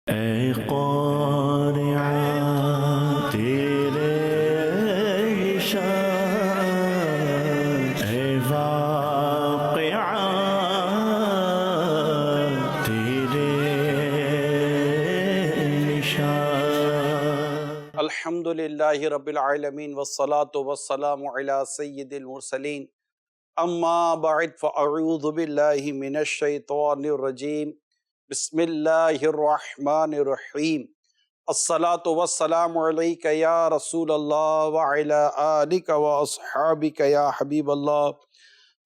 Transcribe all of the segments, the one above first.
اے قارعہ تیرے شان، اے واقعہ تیرے نشان۔ الحمدللہ رب العالمین والصلاة والسلام علی سید المرسلین، اما بعد فاعوذ باللہ من الشیطان الرجیم، بسم اللہ الرحمن الرحیم۔ الصلاة والسلام علیک یا رسول اللہ وعلی آلک واصحابک یا حبیب اللہ۔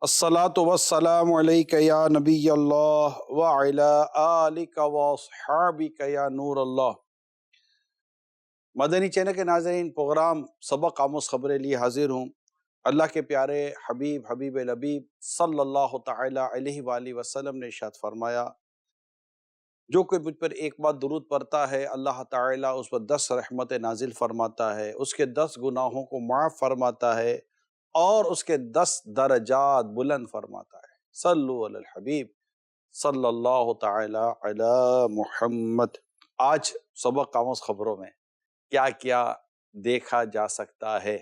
الصلاة والسلام علیک یا نبی اللہ وعلی آلک واصحابک یا نور اللہ۔ مدنی چینل کے ناظرین، پروگرام سبق آموز خبریں لیے حاضر ہوں۔ اللہ کے پیارے حبیب لبیب صلی اللہ تعالی علیہ وآلہ وسلم نے ارشاد فرمایا، جو کوئی مجھ پر ایک بار درود پڑھتا ہے اللہ تعالیٰ اس پر 10 رحمت نازل فرماتا ہے، اس کے 10 گناہوں کو معاف فرماتا ہے اور اس کے 10 درجات بلند فرماتا ہے۔ صلو علی الحبیب صلی اللہ تعالی علی محمد۔ آج سبق آموز خبروں میں کیا کیا دیکھا جا سکتا ہے،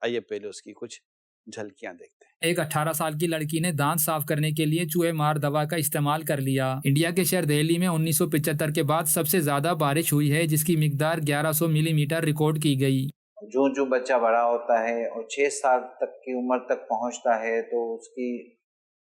آئیے پہلے اس کی کچھ جھلکیاں دیکھتے ہیں۔ ایک 18 سال کی لڑکی نے دانت صاف کرنے کے لیے چوہے مار دوا کا استعمال کر لیا۔ انڈیا کے شہر دہلی میں 1975 کے بعد سب سے زیادہ بارش ہوئی ہے، جس کی مقدار 1100 ملی میٹر ریکارڈ کی گئی۔ جو بچہ بڑا ہوتا ہے اور 6 سال تک کی عمر تک پہنچتا ہے تو اس کی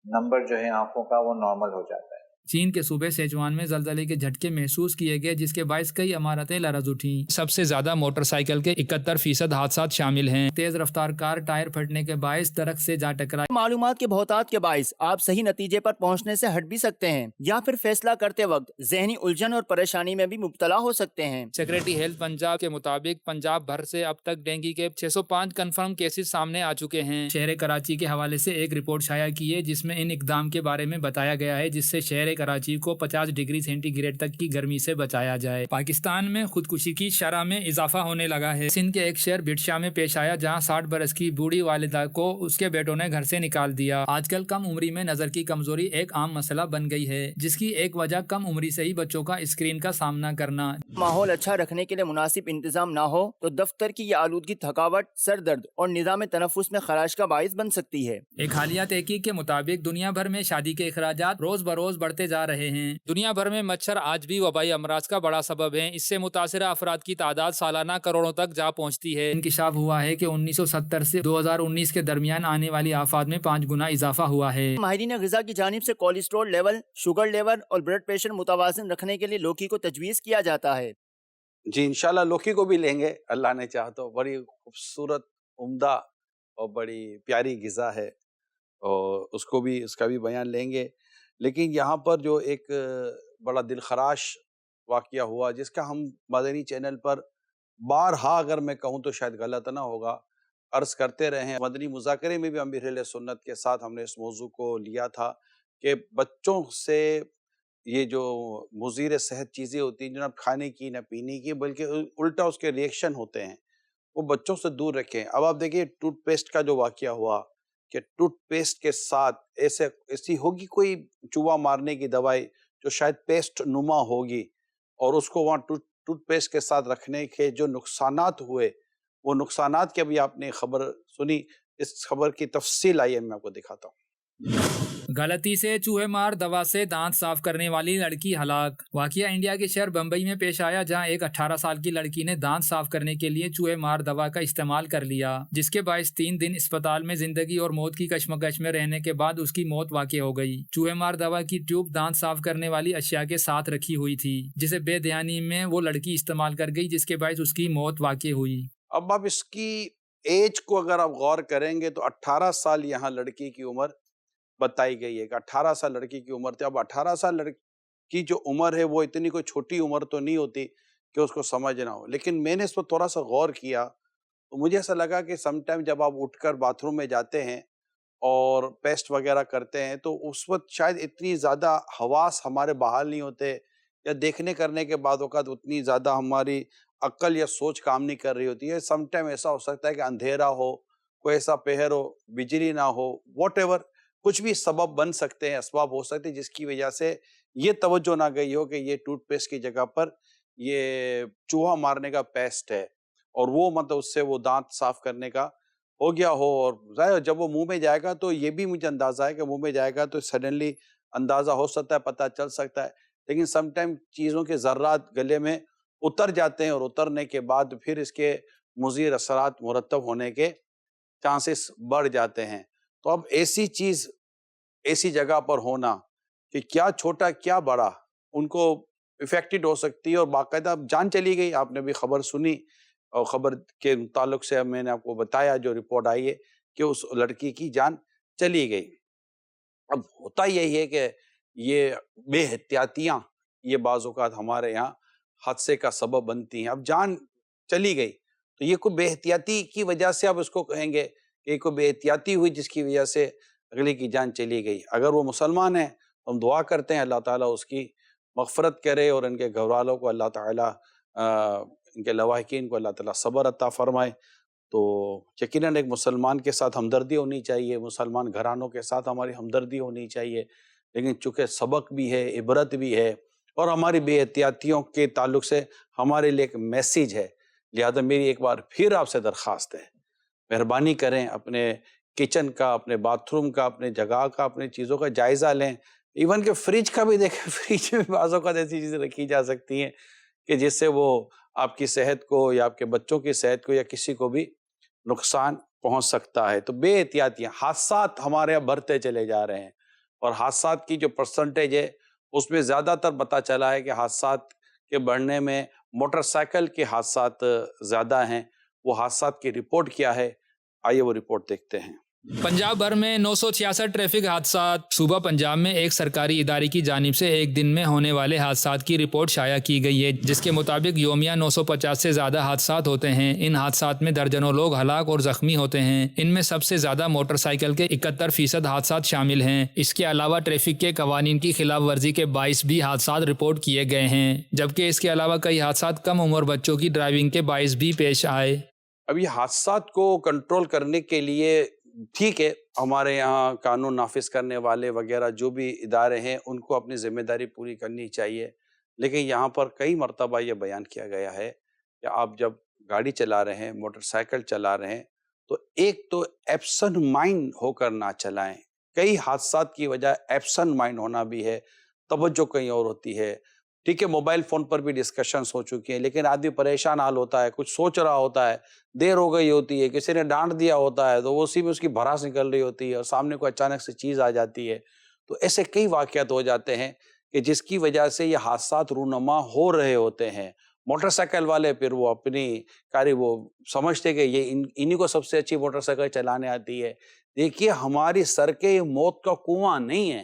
نمبر جو ہے آنکھوں کا وہ نارمل ہو جاتا ہے۔ چین کے صوبے سیچوان میں زلزلے کے جھٹکے محسوس کیے گئے، جس کے باعث کئی عمارتیں لرز اٹھیں۔ سب سے زیادہ موٹر سائیکل کے 71% حادثات شامل ہیں۔ تیز رفتار کار ٹائر پھٹنے کے باعث درخت سے جا ٹکرائی۔ معلومات کے بہتات کے باعث آپ صحیح نتیجے پر پہنچنے سے ہٹ بھی سکتے ہیں یا پھر فیصلہ کرتے وقت ذہنی الجھن اور پریشانی میں بھی مبتلا ہو سکتے ہیں۔ سیکریٹری ہیلتھ پنجاب کے مطابق پنجاب بھر سے اب تک ڈینگی کے 605 کنفرم کیسز سامنے آ چکے ہیں۔ شہر کراچی کے حوالے سے ایک رپورٹ شائع کی ہے، جس میں ان اقدام کے بارے میں بتایا گیا ہے جس سے شہر کراچی کو 50 ڈگری سینٹی گریڈ تک کی گرمی سے بچایا جائے۔ پاکستان میں خودکشی کی شرح میں اضافہ ہونے لگا ہے۔ سندھ کے ایک شہر بٹشاہ میں پیش آیا، جہاں 60 برس کی بوڑھی والدہ کو اس کے بیٹوں نے گھر سے نکال دیا۔ آج کل کم عمری میں نظر کی کمزوری ایک عام مسئلہ بن گئی ہے، جس کی ایک وجہ کم عمری سے ہی بچوں کا اسکرین کا سامنا کرنا۔ ماحول اچھا رکھنے کے لیے مناسب انتظام نہ ہو تو دفتر کی یہ آلودگی تھکاوٹ، سر درد اور نظام تنفس میں خراش کا باعث بن سکتی ہے۔ ایک حالیہ تحقیق کے مطابق دنیا بھر میں شادی کے اخراجات روز بروز بڑھتے جا رہے ہیں۔ دنیا بھر میں مچھر آج بھی وبائی امراض کا بڑا سبب ہیں۔ اس سے متاثرہ افراد کی تعداد سالانہ کروڑوں تک جا پہنچتی ہے۔ انکشاف ہوا ہے کہ 1970 سے 2019 کے درمیان آنے والی آفات میں 5 گنا اضافہ ہوا ہے۔ ماہرین غذا کی جانب سے کولیسٹرول لیول، شوگر لیول اور بلڈ پریشر متوازن رکھنے کے لیے لوکی کو تجویز کیا جاتا ہے۔ جی انشاءاللہ لوکی کو بھی لیں گے، اللہ نے چاہا تو۔ بڑی خوبصورت، عمدہ اور بڑی پیاری غذا ہے، اور اس کا بھی بیان لیں گے۔ لیکن یہاں پر جو ایک بڑا دلخراش واقعہ ہوا، جس کا ہم مدنی چینل پر بارہا، اگر میں کہوں تو شاید غلط نہ ہوگا، عرض کرتے رہے ہیں۔ مدنی مذاکرے میں بھی امیر اہل سنت کے ساتھ ہم نے اس موضوع کو لیا تھا کہ بچوں سے یہ جو مضر صحت چیزیں ہوتی ہیں، جو نہ کھانے کی نہ پینے کی، بلکہ الٹا اس کے ریئیکشن ہوتے ہیں، وہ بچوں سے دور رکھیں۔ اب آپ دیکھیں ٹوتھ پیسٹ کا جو واقعہ ہوا کہ ٹوتھ پیسٹ کے ساتھ ایسی ہوگی کوئی چوہا مارنے کی دوائی جو شاید پیسٹ نما ہوگی، اور اس کو وہاں ٹوتھ پیسٹ کے ساتھ رکھنے کے جو نقصانات ہوئے، وہ نقصانات کی ابھی آپ نے خبر سنی۔ اس خبر کی تفصیل آئیے میں آپ کو دکھاتا ہوں۔ غلطی سے چوہے مار دوا سے دانت صاف کرنے والی لڑکی ہلاک۔ واقعہ انڈیا کے شہر بمبئی میں پیش آیا، جہاں ایک 18 سال کی لڑکی نے دانت صاف کرنے کے لیے چوہے مار دوا کا استعمال کر لیا، جس کے باعث 3 دن اسپتال میں زندگی اور موت کی کشمکش میں رہنے کے بعد اس کی موت واقع ہو گئی۔ چوہے مار دوا کی ٹیوب دانت صاف کرنے والی اشیاء کے ساتھ رکھی ہوئی تھی، جسے بے دھیانی میں وہ لڑکی استعمال کر گئی، جس کے باعث اس کی موت واقع ہوئی۔ اب آپ اس کی ایج کو اگر آپ غور کریں گے تو 18 سال یہاں لڑکی کی عمر بتائی گئی ہے کہ 18 سال لڑکی کی عمر تھی۔ اب 18 سال لڑکی کی جو عمر ہے وہ اتنی کوئی چھوٹی عمر تو نہیں ہوتی کہ اس کو سمجھ نہ ہو، لیکن میں نے اس پر تھوڑا سا غور کیا تو مجھے ایسا لگا کہ سم ٹائم جب آپ اٹھ کر باتھ روم میں جاتے ہیں اور پیسٹ وغیرہ کرتے ہیں تو اس وقت شاید اتنی زیادہ حواس ہمارے بحال نہیں ہوتے، یا دیکھنے کرنے کے بعد اوقات اتنی زیادہ ہماری عقل یا سوچ کام نہیں کر رہی ہوتی ہے۔ سم ٹائم ایسا ہو سکتا ہے کہ اندھیرا ہو، کوئی ایسا پہر ہو، بجلی نہ ہو، واٹ ایور، کچھ بھی سبب بن سکتے ہیں، اسباب ہو سکتے ہیں جس کی وجہ سے یہ توجہ نہ گئی ہو کہ یہ ٹوتھ پیسٹ کی جگہ پر یہ چوہا مارنے کا پیسٹ ہے، اور وہ مطلب اس سے وہ دانت صاف کرنے کا ہو گیا ہو، اور ظاہر جب وہ منہ میں جائے گا تو یہ بھی مجھے اندازہ ہے کہ منہ میں جائے گا تو سڈنلی اندازہ ہو سکتا ہے، پتہ چل سکتا ہے، لیکن سم ٹائم چیزوں کے ذرات گلے میں اتر جاتے ہیں، اور اترنے کے بعد پھر اس کے مضر اثرات مرتب ہونے کے چانسز بڑھ جاتے ہیں۔ تو اب ایسی چیز ایسی جگہ پر ہونا کہ کیا چھوٹا کیا بڑا ان کو افیکٹڈ ہو سکتی ہے، اور باقاعدہ اب جان چلی گئی۔ آپ نے بھی خبر سنی، اور خبر کے تعلق سے میں نے آپ کو بتایا جو رپورٹ آئی ہے کہ اس لڑکی کی جان چلی گئی۔ اب ہوتا یہی ہے کہ یہ بے احتیاطیاں یہ بعض اوقات ہمارے یہاں حادثے کا سبب بنتی ہیں۔ اب جان چلی گئی تو یہ کوئی بے احتیاطی کی وجہ سے آپ اس کو کہیں گے کہ کوئی بے احتیاطی ہوئی جس کی وجہ سے اگلے کی جان چلی گئی۔ اگر وہ مسلمان ہیں تو ہم دعا کرتے ہیں اللہ تعالیٰ اس کی مغفرت کرے، اور ان کے گھر والوں کو اللہ تعالیٰ ان کے لواحقین کو اللہ تعالیٰ صبر عطا فرمائے۔ تو یقیناً ایک مسلمان کے ساتھ ہمدردی ہونی چاہیے، مسلمان گھرانوں کے ساتھ ہماری ہمدردی ہونی چاہیے، لیکن چونکہ سبق بھی ہے، عبرت بھی ہے، اور ہماری بے احتیاطیوں کے تعلق سے ہمارے لیے ایک میسیج ہے، لہذا میری ایک بار پھر آپ سے درخواست ہے، مہربانی کریں اپنے کچن کا، اپنے باتھ روم کا، اپنے جگہ کا، اپنے چیزوں کا جائزہ لیں، ایون کہ فریج کا بھی دیکھیں، فریج میں بعض اوقات ایسی چیزیں رکھی جا سکتی ہیں کہ جس سے وہ آپ کی صحت کو یا آپ کے بچوں کی صحت کو یا کسی کو بھی نقصان پہنچ سکتا ہے۔ تو بے احتیاطیاں، حادثات ہمارے یہاں بڑھتے چلے جا رہے ہیں، اور حادثات کی جو پرسنٹیج ہے اس میں زیادہ تر پتہ چلا ہے کہ حادثات کے بڑھنے میں موٹر سائیکل کے حادثات زیادہ ہیں۔ وہ حادثات کی رپورٹ کیا ہے، آئیے وہ رپورٹ دیکھتے ہیں۔ پنجاب بھر میں 966 ٹریفک حادثات۔ صوبہ پنجاب میں ایک سرکاری ادارے کی جانب سے ایک دن میں ہونے والے حادثات کی رپورٹ شائع کی گئی ہے، جس کے مطابق یومیہ 950 سے زیادہ حادثات ہوتے ہیں۔ ان حادثات میں درجنوں لوگ ہلاک اور زخمی ہوتے ہیں۔ ان میں سب سے زیادہ موٹر سائیکل کے 71% حادثات شامل ہیں۔ اس کے علاوہ ٹریفک کے قوانین کی خلاف ورزی کے 22 بھی حادثات رپورٹ کیے گئے ہیں، جبکہ اس کے علاوہ کئی حادثات کم عمر بچوں کی ڈرائیونگ کے باعث بھی پیش آئے۔ اب یہ حادثات کو کنٹرول کرنے کے لیے ٹھیک ہے، ہمارے یہاں قانون نافذ کرنے والے وغیرہ جو بھی ادارے ہیں ان کو اپنی ذمہ داری پوری کرنی چاہیے، لیکن یہاں پر کئی مرتبہ یہ بیان کیا گیا ہے کہ آپ جب گاڑی چلا رہے ہیں، موٹر سائیکل چلا رہے ہیں، تو ایک تو ایبسنٹ مائنڈ ہو کر نہ چلائیں۔ کئی حادثات کی وجہ ایبسنٹ مائنڈ ہونا بھی ہے، توجہ کہیں اور ہوتی ہے۔ ٹھیک ہے، موبائل فون پر بھی ڈسکشنز ہو چکی ہیں، لیکن آدمی پریشان حال ہوتا ہے، کچھ سوچ رہا ہوتا ہے، دیر ہو گئی ہوتی ہے، کسی نے ڈانٹ دیا ہوتا ہے تو اسی میں اس کی بھڑاس نکل رہی ہوتی ہے، اور سامنے کوئی اچانک سے چیز آ جاتی ہے۔ تو ایسے کئی واقعات ہو جاتے ہیں کہ جس کی وجہ سے یہ حادثات رونما ہو رہے ہوتے ہیں۔ موٹر سائیکل والے پھر وہ اپنی کاری وہ سمجھتے کہ یہ انہی کو سب سے اچھی موٹر سائیکل چلانے آتی ہے۔ دیکھیے ہماری سڑکیں یہ موت کا کنواں نہیں ہے،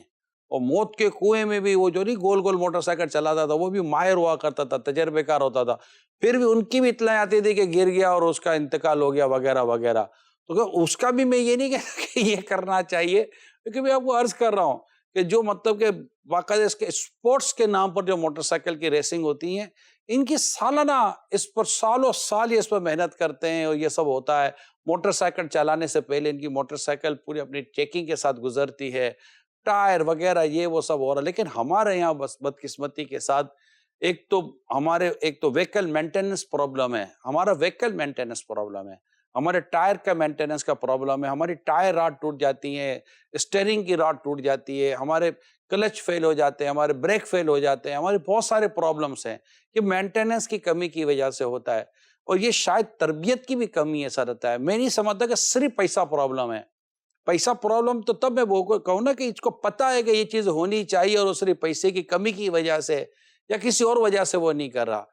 اور موت کے کنویں میں بھی وہ جو نہیں گول گول موٹر سائیکل چلاتا تھا وہ بھی ماہر ہوا کرتا تھا، تجربے کار ہوتا تھا، پھر بھی ان کی بھی اطلاع آتی تھی کہ گر گیا اور اس کا انتقال ہو گیا وغیرہ وغیرہ۔ تو اس کا بھی میں یہ نہیں کہتا کہ یہ کرنا چاہیے، کیونکہ میں آپ کو عرض کر رہا ہوں کہ جو مطلب کہ باقاعدہ اس کے اسپورٹس کے نام پر جو موٹر سائیکل کی ریسنگ ہوتی ہیں، ان کی سالانہ اس پر سالوں سال یہ اس پر محنت کرتے ہیں، اور یہ سب ہوتا ہے۔ موٹر سائیکل چلانے سے پہلے ان کی موٹر سائیکل پوری اپنی چیکنگ کے ساتھ گزرتی ہے، ٹائر وغیرہ یہ وہ سب ہو رہا ہے۔ لیکن ہمارے یہاں بس بدقسمتی کے ساتھ ایک تو وہیکل مینٹیننس پرابلم ہے، ہمارا وہیکل مینٹیننس پرابلم ہے، ہمارے ٹائر کا مینٹیننس کا پرابلم ہے، ہماری ٹائر راڈ ٹوٹ جاتی ہیں، اسٹیئرنگ کی راڈ ٹوٹ جاتی ہے، ہمارے کلچ فیل ہو جاتے ہیں، ہمارے بریک فیل ہو جاتے ہیں، ہمارے بہت سارے پرابلمس ہیں۔ یہ مینٹیننس کی کمی کی وجہ سے ہوتا ہے، اور یہ شاید تربیت کی بھی کمی ایسا رہتا ہے۔ میں نہیں سمجھتا کہ صرف پیسہ پرابلم ہے۔ پیسہ پرابلم تو تب میں وہ کہوں نا کہ اس کو پتہ ہے کہ یہ چیز ہونی چاہیے، اور صرف پیسے کی کمی کی وجہ سے یا کسی اور وجہ سے وہ نہیں کر رہا۔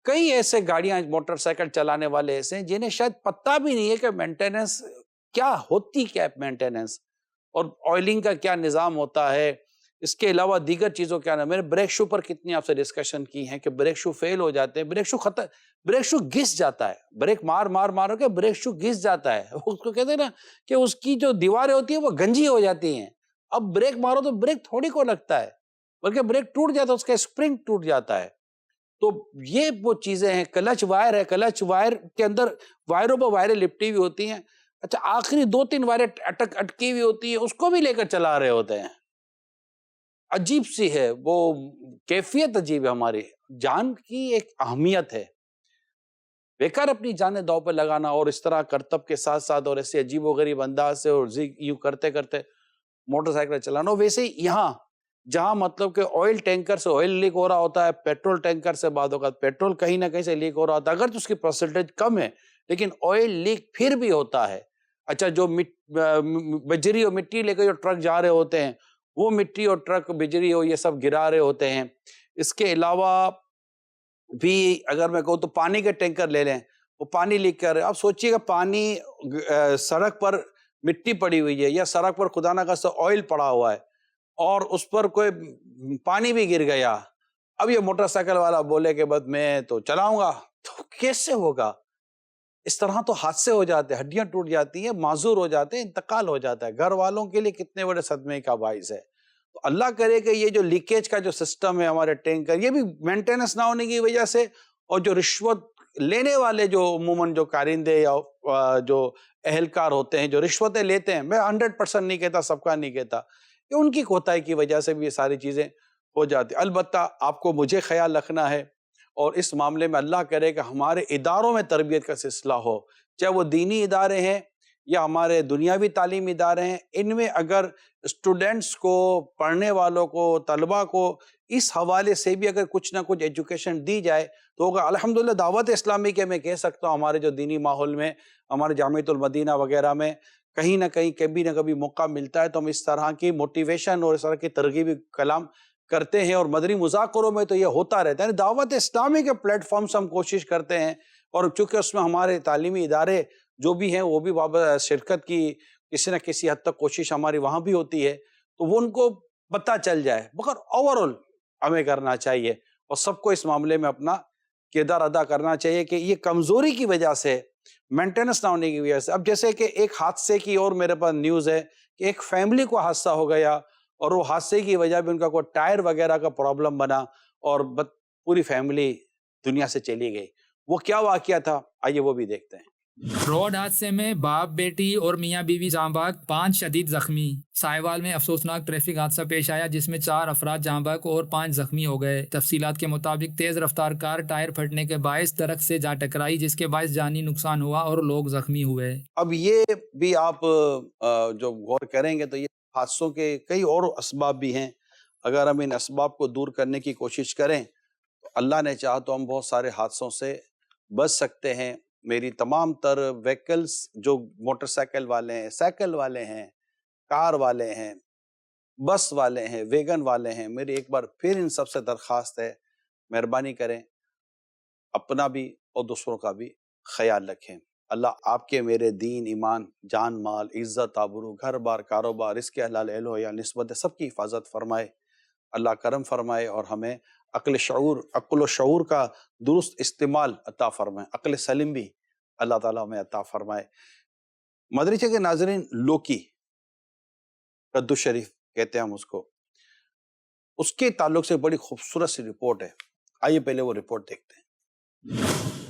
کئی ایسے گاڑیاں موٹر سائیکل چلانے والے ایسے ہیں جنہیں شاید پتہ بھی نہیں ہے کہ مینٹیننس کیا ہوتی، کیا مینٹیننس اور آئلنگ کا کیا نظام ہوتا ہے، اس کے علاوہ دیگر چیزوں کیا نام۔ میں نے بریک شو پر کتنی آپ سے ڈسکشن کی ہیں کہ بریک شو فیل ہو جاتے ہیں، بریک شو گھس جاتا ہے، بریک مار کے بریک شو گھس جاتا ہے۔ اس کو کہتے ہیں نا کہ اس کی جو دیواریں ہوتی ہیں وہ گنجی ہو جاتی ہیں۔ اب بریک مارو تو بریک تھوڑی کو لگتا ہے، بلکہ بریک ٹوٹ جاتا ہے، اس کا اسپرنگ ٹوٹ جاتا ہے۔ تو یہ وہ چیزیں ہیں۔ کلچ وائر ہے، کلچ وائر کے اندر وائروں پر وائریں لپٹی ہوئی ہوتی ہیں، اچھا آخری 2-3 وائریں اٹکی ہوئی ہوتی ہیں، اس کو بھی لے کر چلا رہے ہوتے ہیں۔ عجیب سی ہے، وہ کیفیت عجیب ہے، ہماری جان کی ایک اہمیت ہے، بیکار اپنی جانیں داؤ پہ لگانا اور اس طرح کرتب کے ساتھ ساتھ اور ایسے عجیب و غریب انداز سے اور یوں کرتے کرتے موٹر سائیکل چلانا. ویسے ہی یہاں جہاں مطلب کہ آئل ٹینکر سے آئل لیک ہو رہا ہوتا ہے، پیٹرول ٹینکر سے بعض اوقات پیٹرول کہیں نہ کہیں سے لیک ہو رہا ہوتا ہے، اگر اس کی پرسنٹیج کم ہے لیکن آئل لیک پھر بھی ہوتا ہے. اچھا، جو بجری اور مٹی لے کے جو ٹرک جا رہے ہوتے ہیں، وہ مٹی اور ٹرک بجری ہو یہ سب گرا رہے ہوتے ہیں. اس کے علاوہ بھی اگر میں کہوں تو پانی کے ٹینکر لے لیں، وہ پانی لیک کر رہے ہیں. اب سوچئے کہ پانی سڑک پر مٹی پڑی ہوئی ہے یا سڑک پر خدا نہ خواستہ آئل پڑا ہوا ہے اور اس پر کوئی پانی بھی گر گیا، اب یہ موٹر سائیکل والا بولے کہ بس میں تو چلاؤں گا، تو کیسے ہوگا؟ اس طرح تو حادثے ہو جاتے ہیں، ہڈیاں ٹوٹ جاتی ہیں، معذور ہو جاتے ہیں، انتقال ہو جاتا ہے. گھر والوں کے لیے کتنے بڑے صدمے کا باعث ہے. تو اللہ کرے کہ یہ جو لیکیج کا جو سسٹم ہے ہمارے ٹینکر، یہ بھی مینٹیننس نہ ہونے کی وجہ سے، اور جو رشوت لینے والے جو عموماً جو کارندے یا جو اہلکار ہوتے ہیں جو رشوتیں لیتے ہیں، میں 100% نہیں کہتا، سب کا نہیں کہتا، کہ ان کی کوتاہی کی وجہ سے بھی یہ ساری چیزیں ہو جاتی. البتہ آپ کو مجھے خیال رکھنا ہے، اور اس معاملے میں اللہ کرے کہ ہمارے اداروں میں تربیت کا سلسلہ ہو، چاہے وہ دینی ادارے ہیں یا ہمارے دنیاوی تعلیمی ادارے ہیں، ان میں اگر اسٹوڈنٹس کو، پڑھنے والوں کو، طلباء کو اس حوالے سے بھی اگر کچھ نہ کچھ ایجوکیشن دی جائے تو ہوگا. الحمدللہ دعوت اسلامی کے میں کہہ سکتا ہوں ہمارے جو دینی ماحول میں، ہمارے جامعۃ المدینہ وغیرہ میں کہیں نہ کہیں کبھی نہ کبھی موقع ملتا ہے تو ہم اس طرح کی موٹیویشن اور اس طرح کی ترغیبی کلام کرتے ہیں، اور مدنی مذاکروں میں تو یہ ہوتا رہتا ہے. دعوت اسلامی کے پلیٹ فارم سے ہم کوشش کرتے ہیں، اور چونکہ اس میں ہمارے تعلیمی ادارے جو بھی ہیں وہ بھی شرکت کی کسی نہ کسی حد تک کوشش ہماری وہاں بھی ہوتی ہے، تو وہ ان کو پتہ چل جائے. مگر اوورآل ہمیں کرنا چاہیے اور سب کو اس معاملے میں اپنا کردار ادا کرنا چاہیے کہ یہ کمزوری کی وجہ سے، مینٹیننس نہ ہونے کی وجہ سے. اب جیسے کہ ایک حادثے کی اور میرے پاس نیوز ہے کہ ایک فیملی کو حادثہ ہو گیا اور وہ حادثے کی وجہ بھی ان کا کوئی ٹائر وغیرہ کا پرابلم بنا اور پوری فیملی دنیا سے چلی گئی. وہ کیا واقعہ تھا، آئیے وہ بھی دیکھتے ہیں. روڈ حادثے میں باپ بیٹی اور میاں بیوی جاں بحق، 5 شدید زخمی. سائیوال میں افسوسناک ٹریفک حادثہ پیش آیا جس میں 4 افراد جاں بحق اور 5 زخمی ہو گئے. تفصیلات کے مطابق تیز رفتار کار ٹائر پھٹنے کے باعث درخت سے جا ٹکرائی جس کے باعث جانی نقصان ہوا اور لوگ زخمی ہوئے. اب یہ بھی آپ جو غور کریں گے تو یہ حادثوں کے کئی اور اسباب بھی ہیں. اگر ہم ان اسباب کو دور کرنے کی کوشش کریں تو اللہ نے چاہا تو ہم بہت سارے حادثوں سے بچ سکتے ہیں. میری تمام تر ویکلز جو موٹر سائیکل والے ہیں، سائیکل والے ہیں، کار والے ہیں، بس والے ہیں، ویگن والے ہیں، میری ایک بار پھر ان سب سے درخواست ہے، مہربانی کریں، اپنا بھی اور دوسروں کا بھی خیال رکھیں. اللہ آپ کے میرے دین، ایمان، جان مال، عزت، آبرو، گھر بار، کاروبار، اس کے حلال اہل یا نسبت سب کی حفاظت فرمائے. اللہ کرم فرمائے اور ہمیں عقل و شعور کا درست استعمال عطا فرمائے. عقل سلیم بھی اللہ تعالیٰ ہمیں عطا فرمائے. مدنی چینل کے ناظرین، لوکی قدو شریف کہتے ہیں ہم اس کو، اس کے تعلق سے بڑی خوبصورت سی رپورٹ ہے. آئیے پہلے وہ رپورٹ دیکھتے ہیں.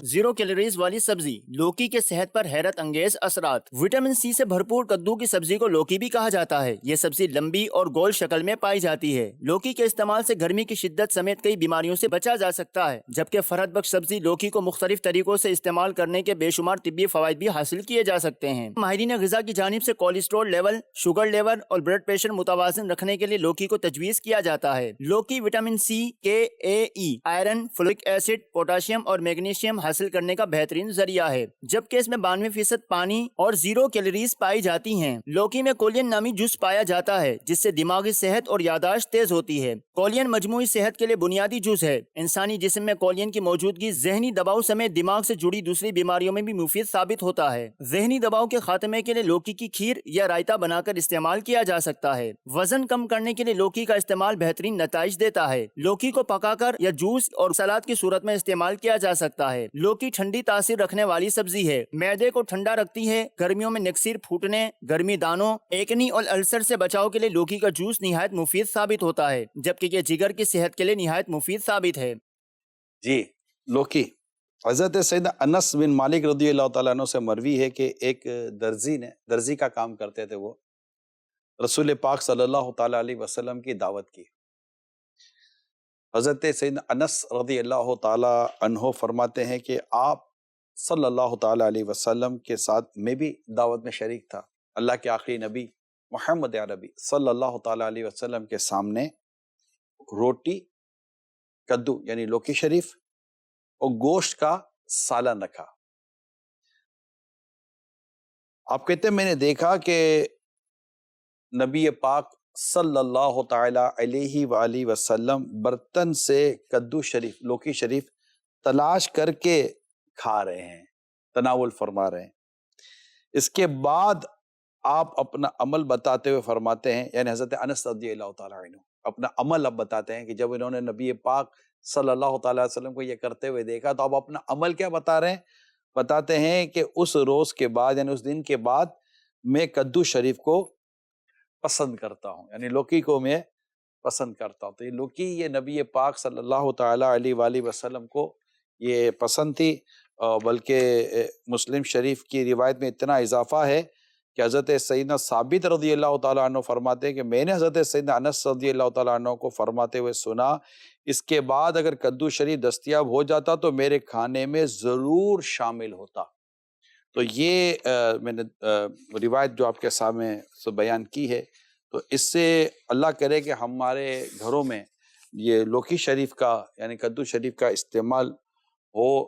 0 کیلوریز والی سبزی لوکی کے صحت پر حیرت انگیز اثرات. وٹامن سی سے بھرپور کدو کی سبزی کو لوکی بھی کہا جاتا ہے. یہ سبزی لمبی اور گول شکل میں پائی جاتی ہے. لوکی کے استعمال سے گرمی کی شدت سمیت کئی بیماریوں سے بچا جا سکتا ہے، جبکہ فرحت بخش سبزی لوکی کو مختلف طریقوں سے استعمال کرنے کے بے شمار طبی فوائد بھی حاصل کیے جا سکتے ہیں. ماہرین غذا کی جانب سے کولیسٹرول لیول، شوگر لیول اور بلڈ پریشر متوازن رکھنے کے لیے لوکی کو تجویز کیا جاتا ہے. لوکی وٹامن سی، کے، اے، ای، آئرن، فولک ایسڈ، پوٹاشیم اور میگنیشیم حاصل کرنے کا بہترین ذریعہ ہے، جبکہ اس میں 92% پانی اور 0 کیلوریز پائی جاتی ہیں. لوکی میں کولین نامی جوس پایا جاتا ہے جس سے دماغی صحت اور یادداشت تیز ہوتی ہے. کولین مجموعی صحت کے لیے بنیادی جوس ہے. انسانی جسم میں کولین کی موجودگی ذہنی دباؤ سمیت دماغ سے جڑی دوسری بیماریوں میں بھی مفید ثابت ہوتا ہے. ذہنی دباؤ کے خاتمے کے لیے لوکی کی کھیر یا رائتا بنا کر استعمال کیا جا سکتا ہے. وزن کم کرنے کے لیے لوکی کا استعمال بہترین نتائج دیتا ہے. لوکی کو پکا کر یا جوس اور سلاد کی صورت میں استعمال کیا جا سکتا ہے. لوکی ٹھنڈی تاثیر رکھنے والی سبزی ہے. معدے کو ٹھنڈا رکھتی ہے. گرمیوں میں نکسیر پھوٹنے، گرمی دانوں، ایکنی اور السر سے بچاؤ کے لیے لوکی کا جوس نہایت مفید ثابت ہوتا ہے، جبکہ یہ جگر کی صحت کے لیے نہایت مفید ثابت ہے. جی، لوکی حضرت سیدنا انس بن مالک رضی اللہ تعالیٰ عنہ سے مروی ہے کہ ایک درزی کا کام کرتے تھے. وہ رسول پاک صلی اللہ تعالیٰ علیہ وسلم کی دعوت کی. حضرت سیدنا انس رضی اللہ تعالی عنہ فرماتے ہیں کہ آپ صلی اللہ تعالی علیہ وسلم کے ساتھ میں بھی دعوت میں شریک تھا. اللہ کے آخری نبی محمد عربی صلی اللہ تعالی علیہ وسلم کے سامنے روٹی، کدو یعنی لوکی شریف اور گوشت کا سالن رکھا. آپ کہتے ہیں میں نے دیکھا کہ نبی پاک صلی اللہ تعالی علیہ وآلہ وسلم برتن سے کدو شریف، لوکی شریف تلاش کر کے کھا رہے ہیں، تناول فرما رہے ہیں. اس کے بعد آپ اپنا عمل بتاتے ہوئے فرماتے ہیں، یعنی حضرت انس رضی اللہ تعالیٰ عنہ اپنا عمل اب بتاتے ہیں کہ جب انہوں نے نبی پاک صلی اللہ تعالیٰ علیہ وسلم کو یہ کرتے ہوئے دیکھا تو اب اپنا عمل کیا بتا رہے ہیں؟ بتاتے ہیں کہ اس روز کے بعد یعنی اس دن کے بعد میں کدو شریف کو پسند کرتا ہوں، یعنی لوکی کو میں پسند کرتا ہوں. تو یہ لوکی یہ نبی پاک صلی اللہ تعالیٰ علیہ وآلہ وسلم کو یہ پسند تھی. بلکہ مسلم شریف کی روایت میں اتنا اضافہ ہے کہ حضرت سیدنا ثابت رضی اللہ تعالیٰ عنہ فرماتے ہیں کہ میں نے حضرت سیدنا انس رضی اللہ تعالیٰ عنہ کو فرماتے ہوئے سنا، اس کے بعد اگر کدو شریف دستیاب ہو جاتا تو میرے کھانے میں ضرور شامل ہوتا. تو یہ میں نے روایت جو آپ کے سامنے سے بیان کی ہے. تو اس سے اللہ کرے کہ ہمارے گھروں میں یہ لوکی شریف کا یعنی کدو شریف کا استعمال ہو،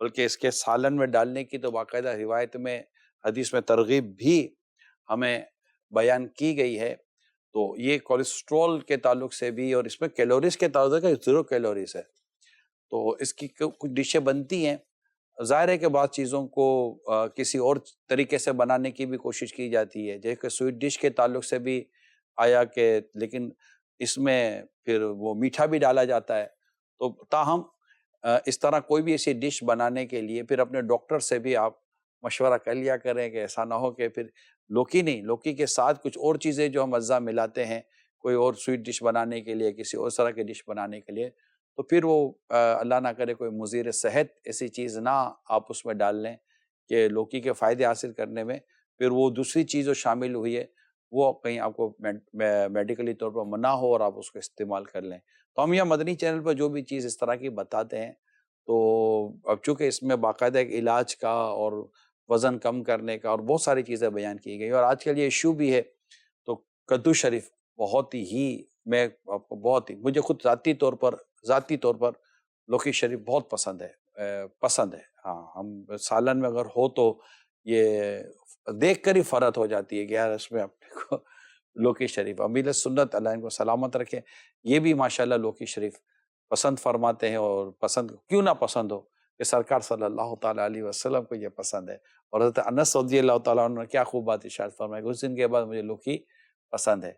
بلکہ اس کے سالن میں ڈالنے کی تو باقاعدہ روایت میں حدیث میں ترغیب بھی ہمیں بیان کی گئی ہے. تو یہ کولیسٹرول کے تعلق سے بھی اور اس میں کیلوریز کے تعلق سے 0 کیلوریز ہے. تو اس کی کچھ ڈشیں بنتی ہیں، ظاہر ہے کہ بعض چیزوں کو کسی اور طریقے سے بنانے کی بھی کوشش کی جاتی ہے، جیسے کہ سویٹ ڈش کے تعلق سے بھی آیا کہ لیکن اس میں پھر وہ میٹھا بھی ڈالا جاتا ہے. تو تاہم اس طرح کوئی بھی ایسی ڈش بنانے کے لیے پھر اپنے ڈاکٹر سے بھی آپ مشورہ کر لیا کریں کہ ایسا نہ ہو کہ پھر لوکی نہیں، لوکی کے ساتھ کچھ اور چیزیں جو ہم اجزاء ملاتے ہیں کوئی اور سویٹ ڈش بنانے کے لیے، کسی اور طرح کی ڈش بنانے کے لیے، تو پھر وہ اللہ نہ کرے کوئی مضر صحت ایسی چیز نہ آپ اس میں ڈال لیں کہ لوکی کے فائدے حاصل کرنے میں پھر وہ دوسری چیز جو شامل ہوئی ہے وہ کہیں آپ کو میڈیکلی طور پر منع ہو اور آپ اس کو استعمال کر لیں. تو ہم یہاں مدنی چینل پر جو بھی چیز اس طرح کی بتاتے ہیں تو اب چونکہ اس میں باقاعدہ ایک علاج کا اور وزن کم کرنے کا اور بہت ساری چیزیں بیان کی گئی اور آج کل یہ ایشو بھی ہے. تو کدو شریف بہت ہی میں آپ کو بہت ہی مجھے خود ذاتی طور پر لوکی شریف بہت پسند ہے. ہاں ہم سالن میں اگر ہو تو یہ دیکھ کر ہی فرحت ہو جاتی ہے کہ یار اس میں اپنے کو لوکی شریف. امیل سنت اللہ ان کو سلامت رکھے، یہ بھی ماشاءاللہ لوکی شریف پسند فرماتے ہیں. اور پسند کیوں نہ پسند ہو کہ سرکار صلی اللہ تعالیٰ علیہ وسلم کو یہ پسند ہے. اور حضرت انس رضی اللہ تعالیٰ عنہ نے کیا خوب بات ارشاد فرمایا کہ اس دن کے بعد مجھے لوکی پسند ہے،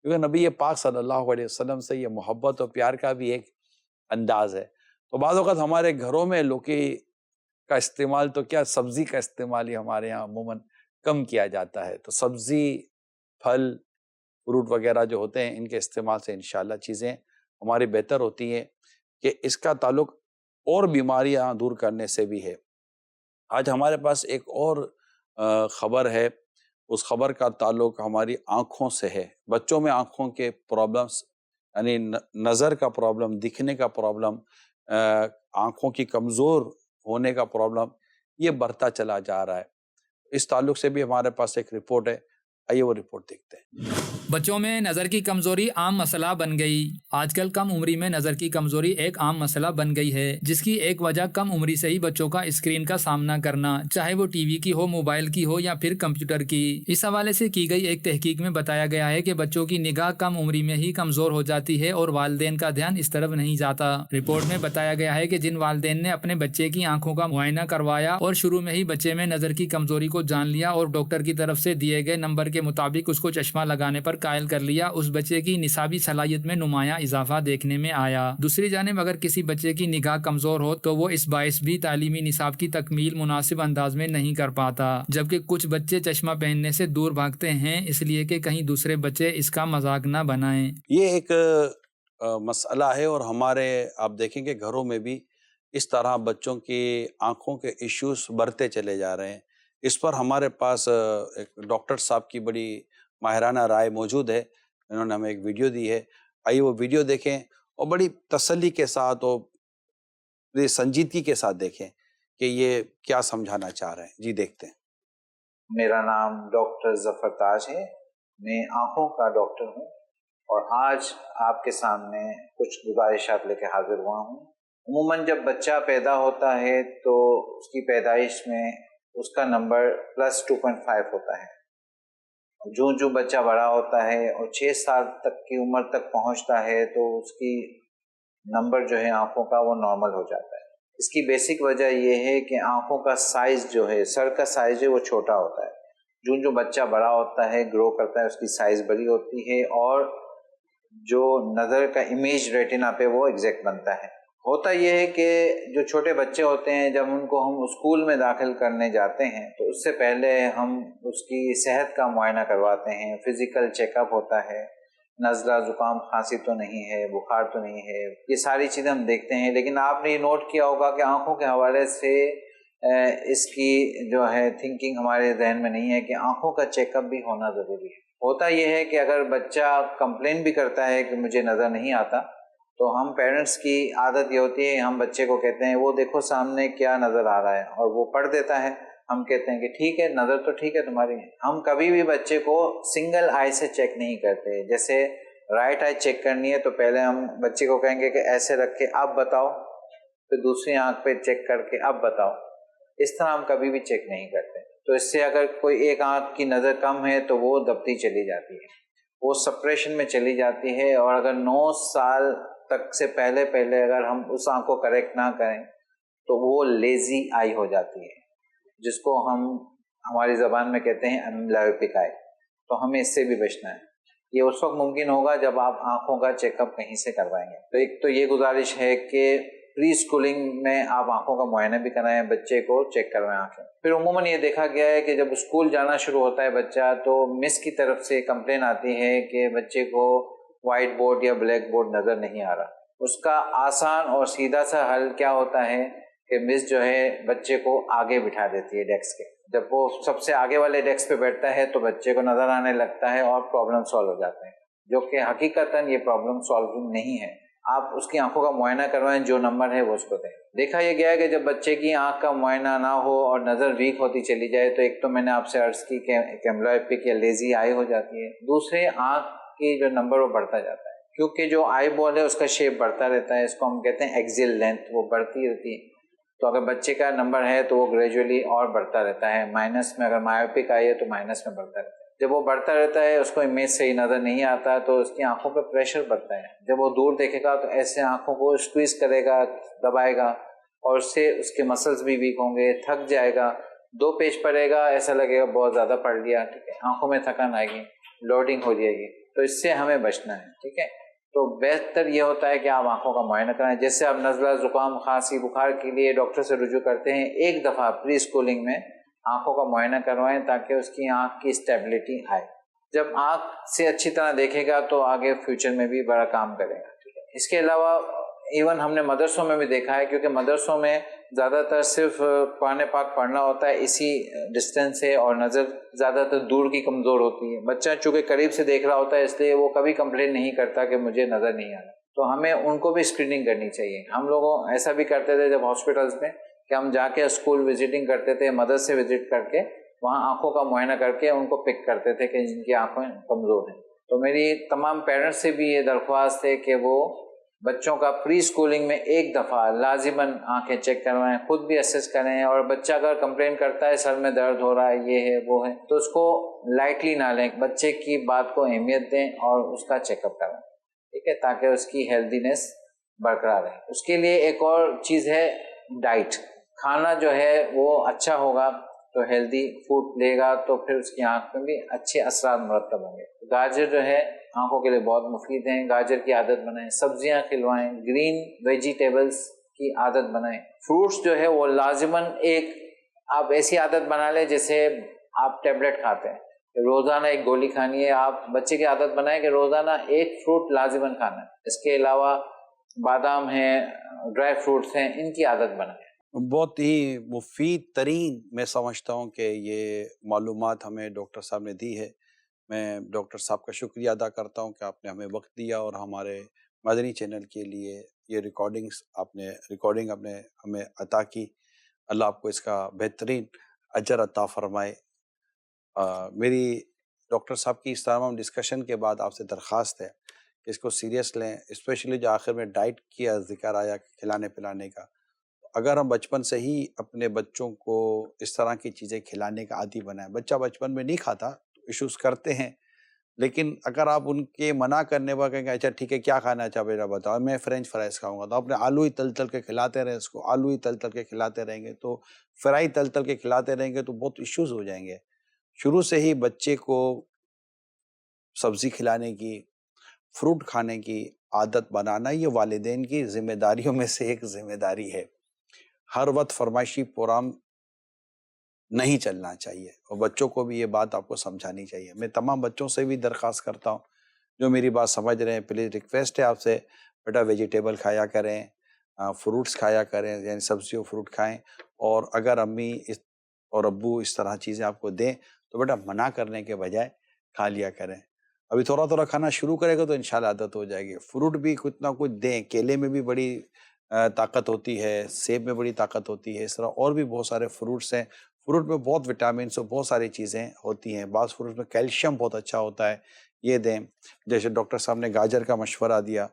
کیونکہ نبی پاک صلی اللہ علیہ وسلم سے یہ محبت اور پیار کا بھی ایک انداز ہے. تو بعض اوقات ہمارے گھروں میں لوکی کا استعمال تو کیا سبزی کا استعمال ہی ہمارے یہاں عموماً کم کیا جاتا ہے. تو سبزی، پھل، فروٹ وغیرہ جو ہوتے ہیں ان کے استعمال سے انشاءاللہ چیزیں ہماری بہتر ہوتی ہیں کہ اس کا تعلق اور بیماریاں دور کرنے سے بھی ہے. آج ہمارے پاس ایک اور خبر ہے، اس خبر کا تعلق ہماری آنکھوں سے ہے. بچوں میں آنکھوں کے پرابلمس یعنی نظر کا پرابلم، دکھنے کا پرابلم، آنکھوں کی کمزور ہونے کا پرابلم یہ بڑھتا چلا جا رہا ہے. اس تعلق سے بھی ہمارے پاس ایک رپورٹ ہے، آئیے وہ رپورٹ دیکھتے ہیں. بچوں میں نظر کی کمزوری عام مسئلہ بن گئی. آج کل کم عمری میں نظر کی کمزوری ایک عام مسئلہ بن گئی ہے، جس کی ایک وجہ کم عمری سے ہی بچوں کا اسکرین کا سامنا کرنا، چاہے وہ ٹی وی کی ہو، موبائل کی ہو یا پھر کمپیوٹر کی. اس حوالے سے کی گئی ایک تحقیق میں بتایا گیا ہے کہ بچوں کی نگاہ کم عمری میں ہی کمزور ہو جاتی ہے اور والدین کا دھیان اس طرف نہیں جاتا. رپورٹ میں بتایا گیا ہے کہ جن والدین نے اپنے بچے کی آنکھوں کا معائنہ کروایا اور شروع میں ہی بچے میں نظر کی کمزوری کو جان لیا اور ڈاکٹر کی طرف سے دیے گئے نمبر کے مطابق اس کو چشمہ لگانے پر قائل کر لیا، اس بچے کی نصابی صلاحیت میں نمایاں اضافہ دیکھنے میں آیا. دوسری جانب اگر کسی بچے کی نگاہ کمزور ہو تو وہ اس باعث بھی تعلیمی نصاب کی تکمیل مناسب انداز میں نہیں کر پاتا، جبکہ کچھ بچے چشمہ پہننے سے دور بھاگتے ہیں اس لیے کہ کہیں دوسرے بچے اس کا مذاق نہ بنائیں. یہ ایک مسئلہ ہے اور ہمارے آپ دیکھیں کہ گھروں میں بھی اس طرح بچوں کی آنکھوں کے ایشوز بڑھتے چلے جا رہے ہیں. اس پر ہمارے پاس ایک ڈاکٹر صاحب کی بڑی ماہرانہ رائے موجود ہے، انہوں نے ہمیں ایک ویڈیو دی ہے، آئیے وہ ویڈیو دیکھیں اور بڑی تسلی کے ساتھ اور بڑی سنجیدگی کے ساتھ دیکھیں کہ یہ کیا سمجھانا چاہ رہے ہیں. جی دیکھتے ہیں. میرا نام ڈاکٹر ظفر تاج ہے. میں آنکھوں کا ڈاکٹر ہوں اور آج آپ کے سامنے کچھ گزارشات لے کے حاضر ہوا ہوں. عموماً جب بچہ پیدا ہوتا ہے تو اس کی پیدائش میں اس کا نمبر +2.5 ہوتا ہے. جو بچہ بڑا ہوتا ہے اور 6 سال تک کی عمر تک پہنچتا ہے تو اس کی نمبر جو ہے آنکھوں کا وہ نارمل ہو جاتا ہے. اس کی بیسک وجہ یہ ہے کہ آنکھوں کا سائز جو ہے، سر کا سائز ہے وہ چھوٹا ہوتا ہے. جو بچہ بڑا ہوتا ہے، گرو کرتا ہے، اس کی سائز بڑی ہوتی ہے اور جو نظر کا امیج ریٹنا پہ وہ ایگزیکٹ بنتا ہے. ہوتا یہ ہے کہ جو چھوٹے بچے ہوتے ہیں جب ان کو ہم اسکول میں داخل کرنے جاتے ہیں تو اس سے پہلے ہم اس کی صحت کا معائنہ کرواتے ہیں. فزیکل چیک اپ ہوتا ہے، نزلہ زکام کھانسی تو نہیں ہے، بخار تو نہیں ہے، یہ ساری چیزیں ہم دیکھتے ہیں. لیکن آپ نے یہ نوٹ کیا ہوگا کہ آنکھوں کے حوالے سے اس کی جو ہے تھنکنگ ہمارے ذہن میں نہیں ہے کہ آنکھوں کا چیک اپ بھی ہونا ضروری ہے. ہوتا یہ ہے کہ اگر بچہ کمپلین بھی کرتا ہے کہ مجھے نظر نہیں آتا تو ہم پیرنٹس کی عادت یہ ہوتی ہے، ہم بچے کو کہتے ہیں وہ دیکھو سامنے کیا نظر آ رہا ہے، اور وہ پڑھ دیتا ہے. ہم کہتے ہیں کہ ٹھیک ہے، نظر تو ٹھیک ہے تمہاری. ہم کبھی بھی بچے کو سنگل آئی سے چیک نہیں کرتے. جیسے رائٹ آئی چیک کرنی ہے تو پہلے ہم بچے کو کہیں گے کہ ایسے رکھ کے اب بتاؤ، پھر دوسری آنکھ پہ چیک کر کے اب بتاؤ. اس طرح ہم کبھی بھی چیک نہیں کرتے. تو اس سے اگر کوئی ایک آنکھ کی نظر کم ہے تو وہ دبتی چلی جاتی ہے، وہ سپریشن میں چلی جاتی ہے. اور اگر 9 سال تک سے پہلے اگر ہم اس آنکھ کو کریکٹ نہ کریں تو وہ لیزی آئی ہو جاتی ہے، جس کو ہم ہماری زبان میں کہتے ہیں امبلائیوپک آئی. تو ہمیں اس سے بھی بچنا ہے. یہ اس وقت ممکن ہوگا جب آپ آنکھوں کا چیک اپ کہیں سے کروائیں گے. تو ایک تو یہ گزارش ہے کہ پری اسکولنگ میں آپ آنکھوں کا معائنہ بھی کرائیں، بچے کو چیک کروائیں آنکھیں. پھر عموماً یہ دیکھا گیا ہے کہ جب اسکول جانا شروع ہوتا ہے بچہ تو مس کی طرف سے کمپلین آتی ہے کہ بچے کو وائٹ بورڈ یا بلیک بورڈ نظر نہیں آ رہا. اس کا آسان اور سیدھا سا حل کیا ہوتا ہے کہ مس جو ہے بچے کو آگے بٹھا دیتی ہے ڈیسک کے. جب وہ سب سے آگے والے ڈیسک پہ بیٹھتا ہے تو بچے کو نظر آنے لگتا ہے اور پرابلم سالو ہو جاتے ہیں، جو کہ حقیقتاً یہ پرابلم سالونگ نہیں ہے. آپ اس کی آنکھوں کا معائنہ کروائیں، جو نمبر ہے وہ اس کو دیں. دیکھا یہ گیا ہے کہ جب بچے کی آنکھ کا معائنہ نہ ہو اور نظر ویک ہوتی چلی جائے تو ایک تو میں نے آپ سے عرض کی کہ امبلائیوپک یا لیزی آئی ہو جاتی ہے. دوسرے آنکھ کی جو نمبر وہ بڑھتا جاتا ہے، کیونکہ جو آئی بال ہے اس کا شیپ بڑھتا رہتا ہے. اس کو ہم کہتے ہیں ایکزیل لینتھ، وہ بڑھتی رہتی ہے. تو اگر بچے کا نمبر ہے تو وہ گریجولی اور بڑھتا رہتا ہے. مائنس میں اگر مائیوپک آئی ہے تو مائنس میں بڑھتا رہتا ہے. جب وہ بڑھتا رہتا ہے اس کو امیج صحیح نظر نہیں آتا تو اس کی آنکھوں پہ پریشر بڑھتا ہے. جب وہ دور دیکھے گا تو ایسے آنکھوں کو اسکویز کرے گا، دبائے گا، اور اس سے اس کے مسلز بھی ویک ہوں گے، تھک جائے گا. 2 پیج پڑے گا، ایسا لگے گا بہت زیادہ پڑھ لیا. ٹھیک ہے، آنکھوں میں تھکن آئے گی، لوڈنگ ہو جائے گی. تو اس سے ہمیں بچنا ہے. ٹھیک ہے، تو بہتر یہ ہوتا ہے کہ آپ آنکھوں کا معائنہ کرائیں. جیسے آپ نزلہ زکام کھانسی بخار کے لیے ڈاکٹر سے رجوع کرتے ہیں، ایک دفعہ پری اسکولنگ میں آنکھوں کا معائنہ کروائیں تاکہ اس کی آنکھ کی اسٹیبلٹی آئے. جب آنکھ سے اچھی طرح دیکھے گا تو آگے فیوچر میں بھی بڑا کام کرے گا. ٹھیک ہے، اس کے علاوہ ایون ہم نے مدرسوں میں بھی دیکھا ہے، کیونکہ مدرسوں میں زیادہ تر صرف قرآن پاک پڑھنا ہوتا ہے اسی ڈسٹینس سے، اور نظر زیادہ تر دور کی کمزور ہوتی ہے. بچہ چونکہ قریب سے دیکھ رہا ہوتا ہے اس لیے وہ کبھی کمپلین نہیں کرتا کہ مجھے نظر نہیں آ رہا. تو ہمیں ان کو بھی اسکریننگ کرنی چاہیے. ہم لوگوں ایسا بھی کرتے تھے جب ہاسپٹلس میں کہ ہم جا کے اسکول وزٹنگ کرتے تھے، مدرسے وزٹ کر کے وہاں آنکھوں کا معائنہ کر کے ان کو پک کرتے تھے کہ جن کی آنکھیں کمزور ہیں. تو میری تمام پیرنٹس سے بھی یہ درخواست ہے کہ وہ بچوں کا پری اسکولنگ میں ایک دفعہ لازماً آنکھیں چیک کروائیں، خود بھی اسیس کریں. اور بچہ اگر کمپلین کرتا ہے سر میں درد ہو رہا ہے، یہ ہے وہ ہے، تو اس کو لائٹلی نہ لیں. بچے کی بات کو اہمیت دیں اور اس کا چیک اپ کرائیں. ٹھیک ہے، تاکہ اس کی ہیلدینس برقرار رہے. اس کے لیے ایک اور چیز ہے ڈائٹ. کھانا جو ہے وہ اچھا ہوگا تو ہیلدی فوڈ لے گا تو پھر اس کی آنکھ میں بھی اچھے اثرات مرتب ہوں گے. گاجر جو ہے آنکھوں کے لیے بہت مفید ہیں، گاجر کی عادت بنائیں. سبزیاں کھلوائیں، گرین ویجیٹیبلز کی عادت بنائیں. فروٹس جو ہے وہ لازماً ایک آپ ایسی عادت بنا لیں جیسے آپ ٹیبلٹ کھاتے ہیں، روزانہ ایک گولی کھانی ہے. آپ بچے کی عادت بنائیں کہ روزانہ ایک فروٹ لازماً کھانا ہے. اس کے علاوہ بادام ہیں، ڈرائی فروٹس ہیں، ان کی عادت بنائیں. بہت ہی مفید ترین میں سمجھتا ہوں کہ یہ معلومات ہمیں ڈاکٹر صاحب نے دی ہے. میں ڈاکٹر صاحب کا شکریہ ادا کرتا ہوں کہ آپ نے ہمیں وقت دیا اور ہمارے مدنی چینل کے لیے یہ ریکارڈنگ آپ نے ہمیں عطا کی. اللہ آپ کو اس کا بہترین اجر عطا فرمائے. میری ڈاکٹر صاحب کی اس تمام ڈسکشن کے بعد آپ سے درخواست ہے کہ اس کو سیریس لیں، اسپیشلی جو آخر میں ڈائٹ کیا ذکر آیا کھلانے پلانے کا. اگر ہم بچپن سے ہی اپنے بچوں کو اس طرح کی چیزیں کھلانے کا عادی بنائیں، بچہ بچپن میں نہیں کھاتا تو ایشوز کرتے ہیں، لیکن اگر آپ ان کے منع کرنے پر کہیں کہ اچھا ٹھیک ہے کیا کھانا چاہ بیٹا بتاؤ، میں فرینچ فرائز کھاؤں گا، تو آپ نے آلو ہی تل تل کے کھلاتے رہیں، اس کو آلو ہی تل تل کے کھلاتے رہیں گے، تو فرائی تل تل کے کھلاتے رہیں گے تو بہت ایشوز ہو جائیں گے. شروع سے ہی بچے کو سبزی کھلانے کی، فروٹ کھانے کی عادت بنانا یہ والدین کی ذمہ داریوں میں سے ایک ذمہ داری ہے. ہر وقت فرمائشی پروگرام نہیں چلنا چاہیے، اور بچوں کو بھی یہ بات آپ کو سمجھانی چاہیے. میں تمام بچوں سے بھی درخواست کرتا ہوں جو میری بات سمجھ رہے ہیں، پلیز ریکویسٹ ہے آپ سے، بیٹا ویجیٹیبل کھایا کریں، فروٹس کھایا کریں، یعنی سبزی و فروٹ کھائیں. اور اگر امی اور ابو اس طرح چیزیں آپ کو دیں تو بیٹا منع کرنے کے بجائے کھا لیا کریں. ابھی تھوڑا تھوڑا کھانا شروع کرے گا تو انشاءاللہ عادت ہو جائے گی. فروٹ بھی کچھ نہ کچھ دیں، کیلے میں بھی بڑی طاقت ہوتی ہے، سیب میں بڑی طاقت ہوتی ہے، اس طرح اور بھی بہت سارے فروٹس ہیں. فروٹ میں بہت وٹامنس اور بہت ساری چیزیں ہوتی ہیں. بعض فروٹ میں کیلشیم بہت اچھا ہوتا ہے، یہ دیں. جیسے ڈاکٹر صاحب نے گاجر کا مشورہ دیا،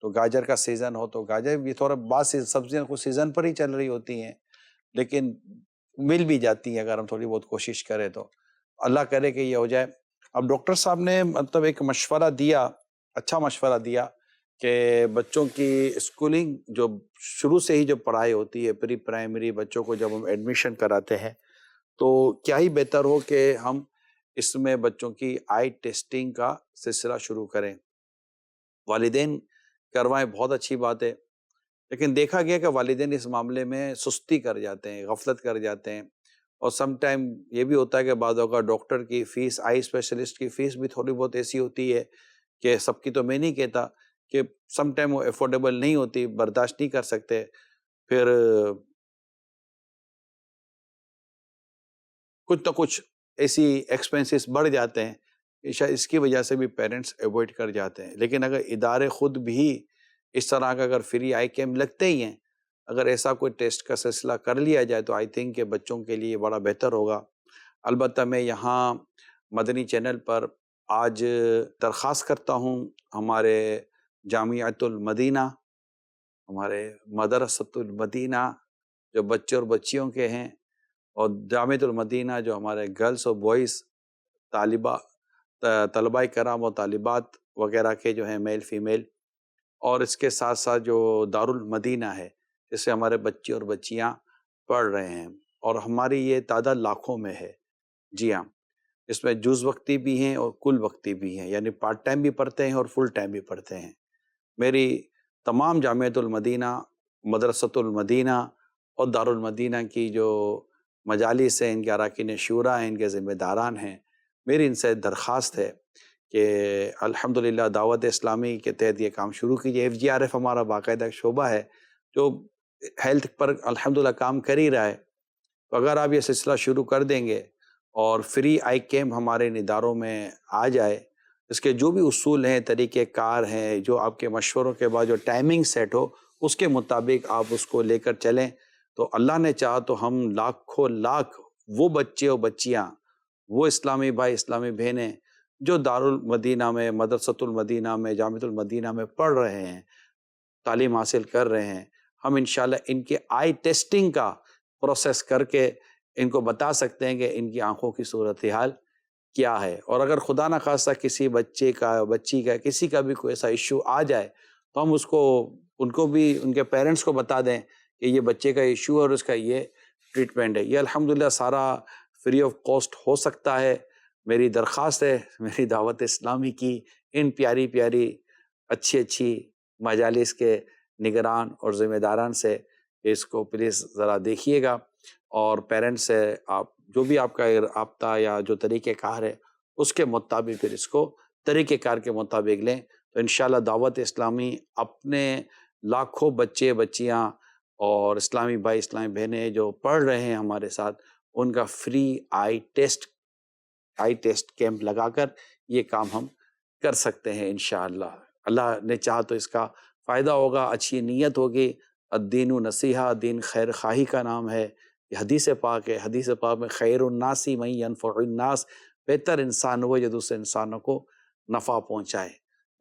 تو گاجر کا سیزن ہو تو گاجر بھی تھوڑا، بعض سبزیاں کچھ سیزن پر ہی چل رہی ہوتی ہیں لیکن مل بھی جاتی ہیں اگر ہم تھوڑی بہت کوشش کریں تو. اللہ کرے کہ یہ ہو جائے. اب ڈاکٹر صاحب نے مطلب ایک مشورہ دیا، اچھا مشورہ دیا کہ بچوں کی اسکولنگ جو شروع سے ہی جو پڑھائی ہوتی ہے، پری پرائمری بچوں کو جب ہم ایڈمیشن کراتے ہیں تو کیا ہی بہتر ہو کہ ہم اس میں بچوں کی آئی ٹیسٹنگ کا سلسلہ شروع کریں. والدین کروائیں، بہت اچھی بات ہے، لیکن دیکھا گیا کہ والدین اس معاملے میں سستی کر جاتے ہیں، غفلت کر جاتے ہیں. اور سم ٹائم یہ بھی ہوتا ہے کہ بعض اوقات ڈاکٹر کی فیس، آئی اسپیشلسٹ کی فیس بھی تھوڑی بہت ایسی ہوتی ہے کہ سب کی تو میں نہیں کہتا، کہ سم ٹائم وہ افورڈیبل نہیں ہوتی، برداشت نہیں کر سکتے، پھر کچھ نہ کچھ ایسی ایکسپینسز بڑھ جاتے ہیں، شاید اس کی وجہ سے بھی پیرنٹس ایوائڈ کر جاتے ہیں. لیکن اگر ادارے خود بھی اس طرح کا اگر فری آئی کیمپ لگتے ہی ہیں، اگر ایسا کوئی ٹیسٹ کا سلسلہ کر لیا جائے تو آئی تھنک کہ بچوں کے لیے بڑا بہتر ہوگا. البتہ میں یہاں مدنی چینل پر آج درخواست کرتا ہوں ہمارے جامعۃ المدینہ، ہمارے مدرسۃ المدینہ جو بچے اور بچیوں کے ہیں، اور جامعۃ المدینہ جو ہمارے گرلس اور بوائز طلباء کرام اور طالبات وغیرہ کے جو ہیں میل فیمیل، اور اس کے ساتھ ساتھ جو دارالمدینہ ہے جس سے ہمارے بچے اور بچیاں پڑھ رہے ہیں، اور ہماری یہ تعداد لاکھوں میں ہے. جی ہاں، اس میں جز وقتی بھی ہیں اور کل وقتی بھی ہیں، یعنی پارٹ ٹائم بھی پڑھتے ہیں اور فل ٹائم بھی پڑھتے ہیں. میری تمام جامعۃ المدینہ، مدرسۃ المدینہ اور دارالمدینہ کی جو مجالس ہیں، ان کے اراکین شورا ہیں، ان کے ذمہ داران ہیں، میری ان سے درخواست ہے کہ الحمدللہ دعوت اسلامی کے تحت یہ کام شروع کیجیے. FGRF ہمارا باقاعدہ شعبہ ہے جو ہیلتھ پر الحمدللہ کام کر ہی رہا ہے. تو اگر آپ یہ سلسلہ شروع کر دیں گے اور فری آئی کیمپ ہمارے ان اداروں میں آ جائے، اس کے جو بھی اصول ہیں، طریقہ کار ہیں، جو آپ کے مشوروں کے بعد جو ٹائمنگ سیٹ ہو اس کے مطابق آپ اس کو لے کر چلیں، تو اللہ نے چاہا تو ہم لاکھوں لاکھ وہ بچے اور بچیاں، وہ اسلامی بھائی اسلامی بہنیں جو دارالمدینہ میں، مدرسۃ المدینہ میں، جامعۃ المدینہ میں پڑھ رہے ہیں، تعلیم حاصل کر رہے ہیں، ہم انشاءاللہ ان کے آئی ٹیسٹنگ کا پروسیس کر کے ان کو بتا سکتے ہیں کہ ان کی آنکھوں کی صورتحال کیا ہے. اور اگر خدا نہ خواستہ کسی بچے کا، بچی کا، کسی کا بھی کوئی ایسا ایشو آ جائے تو ہم اس کو، ان کو بھی، ان کے پیرنٹس کو بتا دیں کہ یہ بچے کا ایشو اور اس کا یہ ٹریٹمنٹ ہے. یہ الحمدللہ سارا فری آف کاسٹ ہو سکتا ہے. میری درخواست ہے میری دعوت اسلامی کی ان پیاری پیاری اچھی مجالس کے نگران اور ذمہ داران سے اس کو پلیز ذرا دیکھیے گا، اور پیرنٹس سے آپ جو بھی آپ کا رابطہ یا جو طریقہ کار ہے اس کے مطابق پھر اس کو طریقہ کار کے مطابق لیں، تو انشاءاللہ دعوت اسلامی اپنے لاکھوں بچے بچیاں اور اسلامی بھائی اسلامی بہنیں جو پڑھ رہے ہیں ہمارے ساتھ، ان کا فری آئی ٹیسٹ کیمپ لگا کر یہ کام ہم کر سکتے ہیں انشاءاللہ. اللہ نے چاہا تو اس کا فائدہ ہوگا، اچھی نیت ہوگی۔ الدین نصیحہ، دین خیر خواہی کا نام ہے، یہ حدیث پاک ہے۔ حدیث پاک میں خیر الناس من ینفع الناس، بہتر انسان وہ جو دوسرے انسانوں کو نفع پہنچائے۔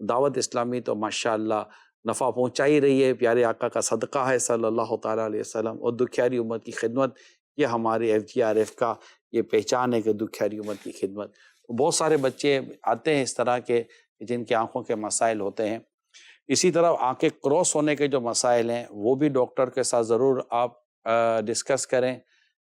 دعوت اسلامی تو ماشاءاللہ نفع پہنچا ہی رہی ہے، پیارے آقا کا صدقہ ہے صلی اللہ تعالیٰ علیہ وسلم، اور دکھیاری امت کی خدمت یہ ہمارے FGRF کا یہ پہچان ہے کہ دکھیاری امت کی خدمت۔ بہت سارے بچے آتے ہیں اس طرح کے جن کے آنکھوں کے مسائل ہوتے ہیں۔ اسی طرح آنکھیں کراس ہونے کے جو مسائل ہیں وہ بھی ڈاکٹر کے ساتھ ضرور آپ ڈسکس کریں۔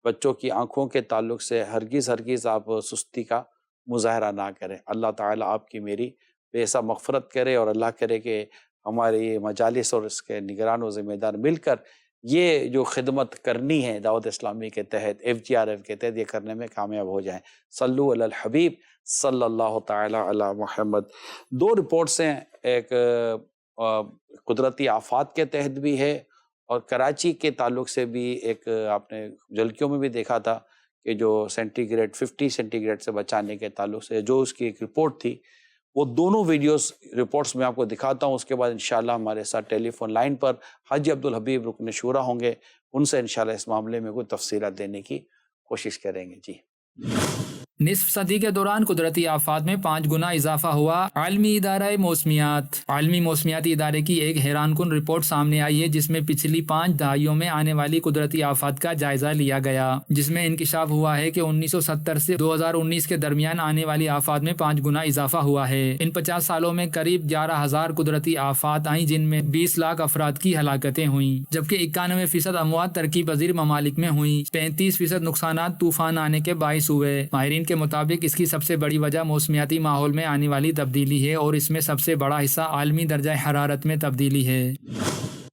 بچوں کی آنکھوں کے تعلق سے ہرگز آپ سستی کا مظاہرہ نہ کریں۔ اللہ تعالیٰ آپ کی میری بے حساب مغفرت کرے، اور اللہ کرے کہ ہمارے یہ مجالس اور اس کے نگران و ذمہ دار مل کر یہ جو خدمت کرنی ہے دعوت اسلامی کے تحت، FGRF کے تحت، یہ کرنے میں کامیاب ہو جائیں۔ صلو علی الحبیب صلی اللہ تعالی علی محمد۔ 2 رپورٹس ہیں، ایک قدرتی آفات کے تحت بھی ہے، اور کراچی کے تعلق سے بھی ایک آپ نے جھلکیوں میں بھی دیکھا تھا کہ جو 50 سینٹی گریڈ سے بچانے کے تعلق سے جو اس کی ایک رپورٹ تھی، وہ دونوں ویڈیوز رپورٹس میں آپ کو دکھاتا ہوں۔ اس کے بعد انشاءاللہ ہمارے ساتھ ٹیلی فون لائن پر حاجی عبدالحبیب رکن شورا ہوں گے، ان سے انشاءاللہ اس معاملے میں کوئی تفصیلات دینے کی کوشش کریں گے۔ جی، نصف صدی کے دوران قدرتی آفات میں 5 گنا اضافہ ہوا۔ عالمی ادارہ موسمیات عالمی موسمیاتی ادارے کی ایک حیران کن رپورٹ سامنے آئی ہے، جس میں پچھلی 5 دہائیوں میں آنے والی قدرتی آفات کا جائزہ لیا گیا، جس میں انکشاف ہوا ہے کہ 1970 سے 2019 کے درمیان آنے والی آفات میں 5 گنا اضافہ ہوا ہے۔ ان 50 سالوں میں قریب 11,000 قدرتی آفات آئیں، جن میں 20 لاکھ افراد کی ہلاکتیں ہوئیں، جبکہ 91% اموات ترقی پذیر ممالک میں ہوئیں۔ 35% نقصانات طوفان آنے کے باعث ہوئے۔ ماہرین کے مطابق اس کی سب سے بڑی وجہ موسمیاتی ماحول میں آنے والی تبدیلی ہے، اور اس میں سب سے بڑا حصہ عالمی درجہ حرارت میں تبدیلی ہے۔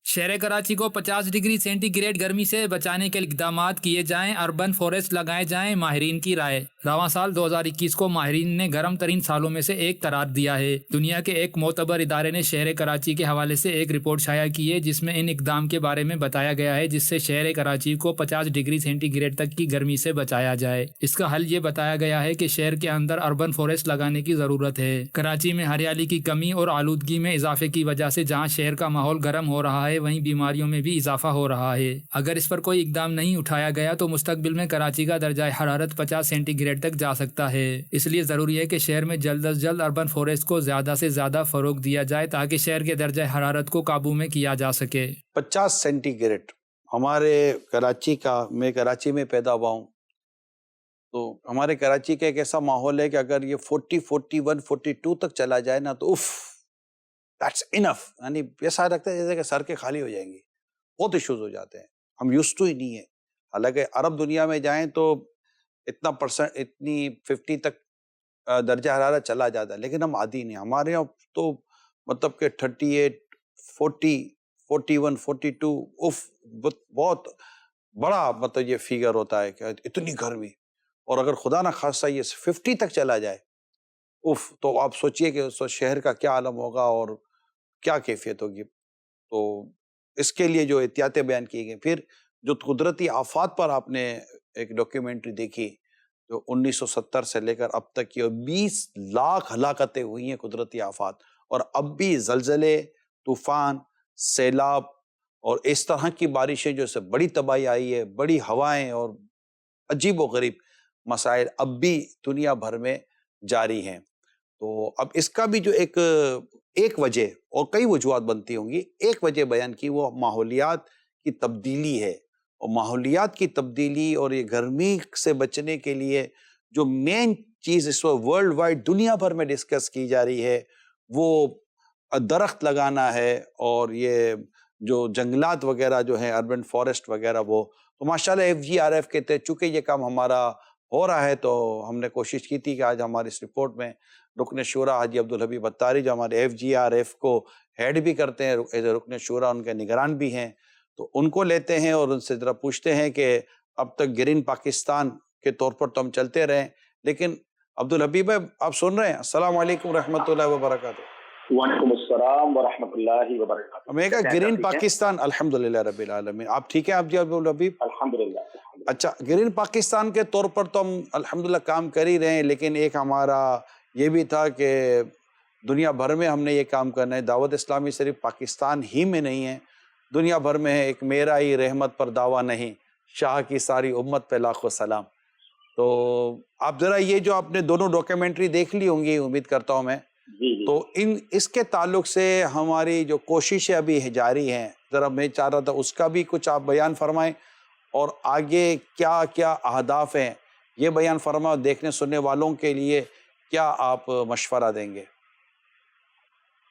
شہر کراچی کو 50 ڈگری سینٹی گریڈ گرمی سے بچانے کے اقدامات کیے جائیں، اربن فورسٹ لگائے جائیں، ماہرین کی رائے۔ رواں سال 2021 کو ماہرین نے گرم ترین سالوں میں سے ایک قرار دیا ہے۔ دنیا کے ایک معتبر ادارے نے شہر کراچی کے حوالے سے ایک رپورٹ شائع کی ہے، جس میں ان اقدام کے بارے میں بتایا گیا ہے جس سے شہر کراچی کو 50 ڈگری سینٹی گریڈ تک کی گرمی سے بچایا جائے۔ اس کا حل یہ بتایا گیا ہے کہ شہر کے اندر اربن فورسٹ لگانے کی ضرورت ہے۔ کراچی میں ہریالی کی کمی اور آلودگی میں اضافے کی وجہ سے جہاں شہر کا ماحول گرم ہو رہا ہے، وہیں بیماریوں میں بھی اضافہ ہو رہا ہے۔ اگر اس پر کوئی اقدام نہیں اٹھایا گیا تو مستقبل میں کراچی کا درجہ حرارت 50 سینٹی گریڈ تک جا سکتا ہے۔ اس لیے ضروری ہے کہ شہر میں جلد از جلد اربن فورسٹ کو زیادہ سے زیادہ فروغ دیا جائے تاکہ شہر کے درجہ حرارت کو قابو میں کیا جا سکے۔ 50 سینٹی گریڈ ہمارے کراچی کا، میں کراچی میں پیدا ہوا ہوں، تو ہمارے کراچی کا ایک ایسا ماحول ہے کہ اگر یہ 40 41 42 تک چلا جائے نا تو that's enough، یعنی ایسا لگتا ہے جیسے کہ سر کے خالی ہو جائیں گے، بہت ایشوز ہو جاتے ہیں، ہم یوزڈ ٹو ہی نہیں ہے۔ حالانکہ عرب دنیا میں جائیں تو اتنی 50 تک درجہ حرارت چلا جاتا ہے، لیکن ہم عادی نہیں، ہمارے یہاں تو مطلب کہ 38 40 41 42 بہت بڑا مطلب یہ فیگر ہوتا ہے کہ اتنی گرمی، اور اگر خدا نہ خواستہ یہ 50 تک چلا جائے تو آپ سوچئے کہ اس شہر کا کیا عالم ہوگا اور کیا کیفیت ہوگی۔ تو اس کے لیے جو احتیاطیں بیان کی گئی، پھر جو قدرتی آفات پر آپ نے ایک ڈاکیومنٹری دیکھی جو 1970 سے لے کر اب تک کی، 20 لاکھ ہلاکتیں ہوئی ہیں قدرتی آفات، اور اب بھی زلزلے، طوفان، سیلاب اور اس طرح کی بارشیں جو سے بڑی تباہی آئی ہے، بڑی ہوائیں اور عجیب و غریب مسائل اب بھی دنیا بھر میں جاری ہیں۔ تو اب اس کا بھی جو ایک وجہ، اور کئی وجوہات بنتی ہوں گی، ایک وجہ بیان کی وہ ماحولیات کی تبدیلی ہے، اور ماحولیات کی تبدیلی اور یہ گرمی سے بچنے کے لیے جو مین چیز اس وقت ورلڈ وائڈ دنیا بھر میں ڈسکس کی جا رہی ہے وہ درخت لگانا ہے، اور یہ جو جنگلات وغیرہ جو ہیں اربن فارسٹ وغیرہ، وہ تو ماشاءاللہ FGRF کے تحت چونکہ یہ کام ہمارا ہو رہا ہے تو ہم نے کوشش کی تھی کہ آج ہماری اس رپورٹ میں رکن شورا حاجی عبدالحبیب اتاری جو ہمارے FGRF کو ہیڈ بھی کرتے ہیں، رکن شورا ان کے نگران بھی ہیں، تو ان کو لیتے ہیں اور ان سے ذرا پوچھتے ہیں کہ اب تک گرین پاکستان کے طور پر تو ہم چلتے رہے، لیکن عبدالحبیب آپ سن رہے ہیں؟ السلام علیکم ورحمۃ اللہ وبرکاتہ۔ وعلیکم السلام ورحمۃ اللہ وبرکاتہ۔ میں کہا گرین پاکستان، الحمدللہ رب العالمین، آپ ٹھیک ہیں آپ جی عبدالحبیب؟ الحمدللہ۔ اچھا، گرین پاکستان کے طور پر تو ہم الحمدللہ کام کر ہی رہے ہیں، لیکن ایک ہمارا یہ بھی تھا کہ دنیا بھر میں ہم نے یہ کام کرنا ہے. دعوت اسلامی صرف پاکستان ہی میں نہیں ہے, دنیا بھر میں ہے. ایک میرا ہی رحمت پر دعویٰ نہیں, شاہ کی ساری امت پہ لاکھوں سلام. تو آپ ذرا یہ جو آپ نے دونوں ڈاکیومنٹری دیکھ لی ہوں گی امید کرتا ہوں میں, تو اس کے تعلق سے ہماری جو کوششیں ابھی جاری ہیں, ذرا میں چاہ رہا تھا اس کا بھی کچھ آپ بیان فرمائیں, اور آگے کیا کیا اہداف ہیں یہ بیان فرمائیں, اور دیکھنے سننے والوں کے لیے کیا آپ مشورہ دیں گے؟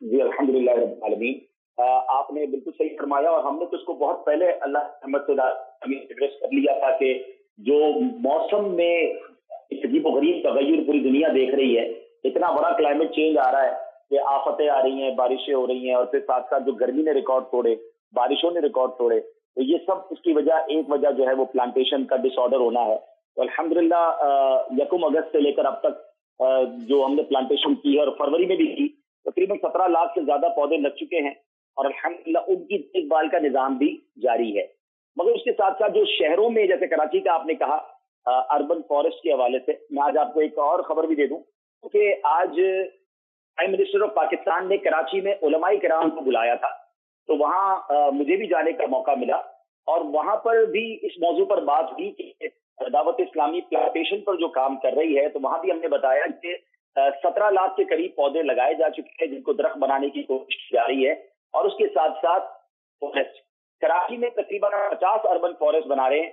جی الحمدللہ رب العالمین, آپ نے بالکل صحیح فرمایا, اور ہم نے تو اس کو بہت پہلے اللہ رحمت ایڈریس کر لیا تھا کہ جو موسم میں عجیب و غریب تغیر پوری دنیا دیکھ رہی ہے, اتنا بڑا کلائمیٹ چینج آ رہا ہے کہ آفتیں آ رہی ہیں, بارشیں ہو رہی ہیں, اور پھر ساتھ ساتھ جو گرمی نے ریکارڈ توڑے, بارشوں نے ریکارڈ توڑے, تو یہ سب اس کی وجہ, ایک وجہ جو ہے وہ پلانٹیشن کا ڈس آرڈر ہونا ہے. تو الحمدللہ 1 اگست سے لے کر اب تک جو ہم نے پلانٹیشن کی ہے, اور فروری میں بھی کی, تقریباً 17 لاکھ سے زیادہ پودے لگ چکے ہیں, اور الحمدللہ ان کی دیکھ بھال کا نظام بھی جاری ہے. مگر اس کے ساتھ ساتھ جو شہروں میں, جیسے کراچی کا آپ نے کہا اربن فارسٹ کے حوالے سے, میں آج آپ کو ایک اور خبر بھی دے دوں کہ آج پرائم منسٹر آف پاکستان نے کراچی میں علماء کرام کو بلایا تھا, تو وہاں مجھے بھی جانے کا موقع ملا, اور وہاں پر بھی اس موضوع پر بات ہوئی کہ دعوت اسلامی پلانٹیشن پر جو کام کر رہی ہے, تو وہاں بھی ہم نے بتایا کہ 17 لاکھ کے قریب پودے لگائے جا چکے ہیں جن کو درخت بنانے کی کوشش کی جا رہی ہے, اور اس کے ساتھ ساتھ فارسٹ کراچی میں تقریباً 50 اربن فارسٹ بنا رہے ہیں.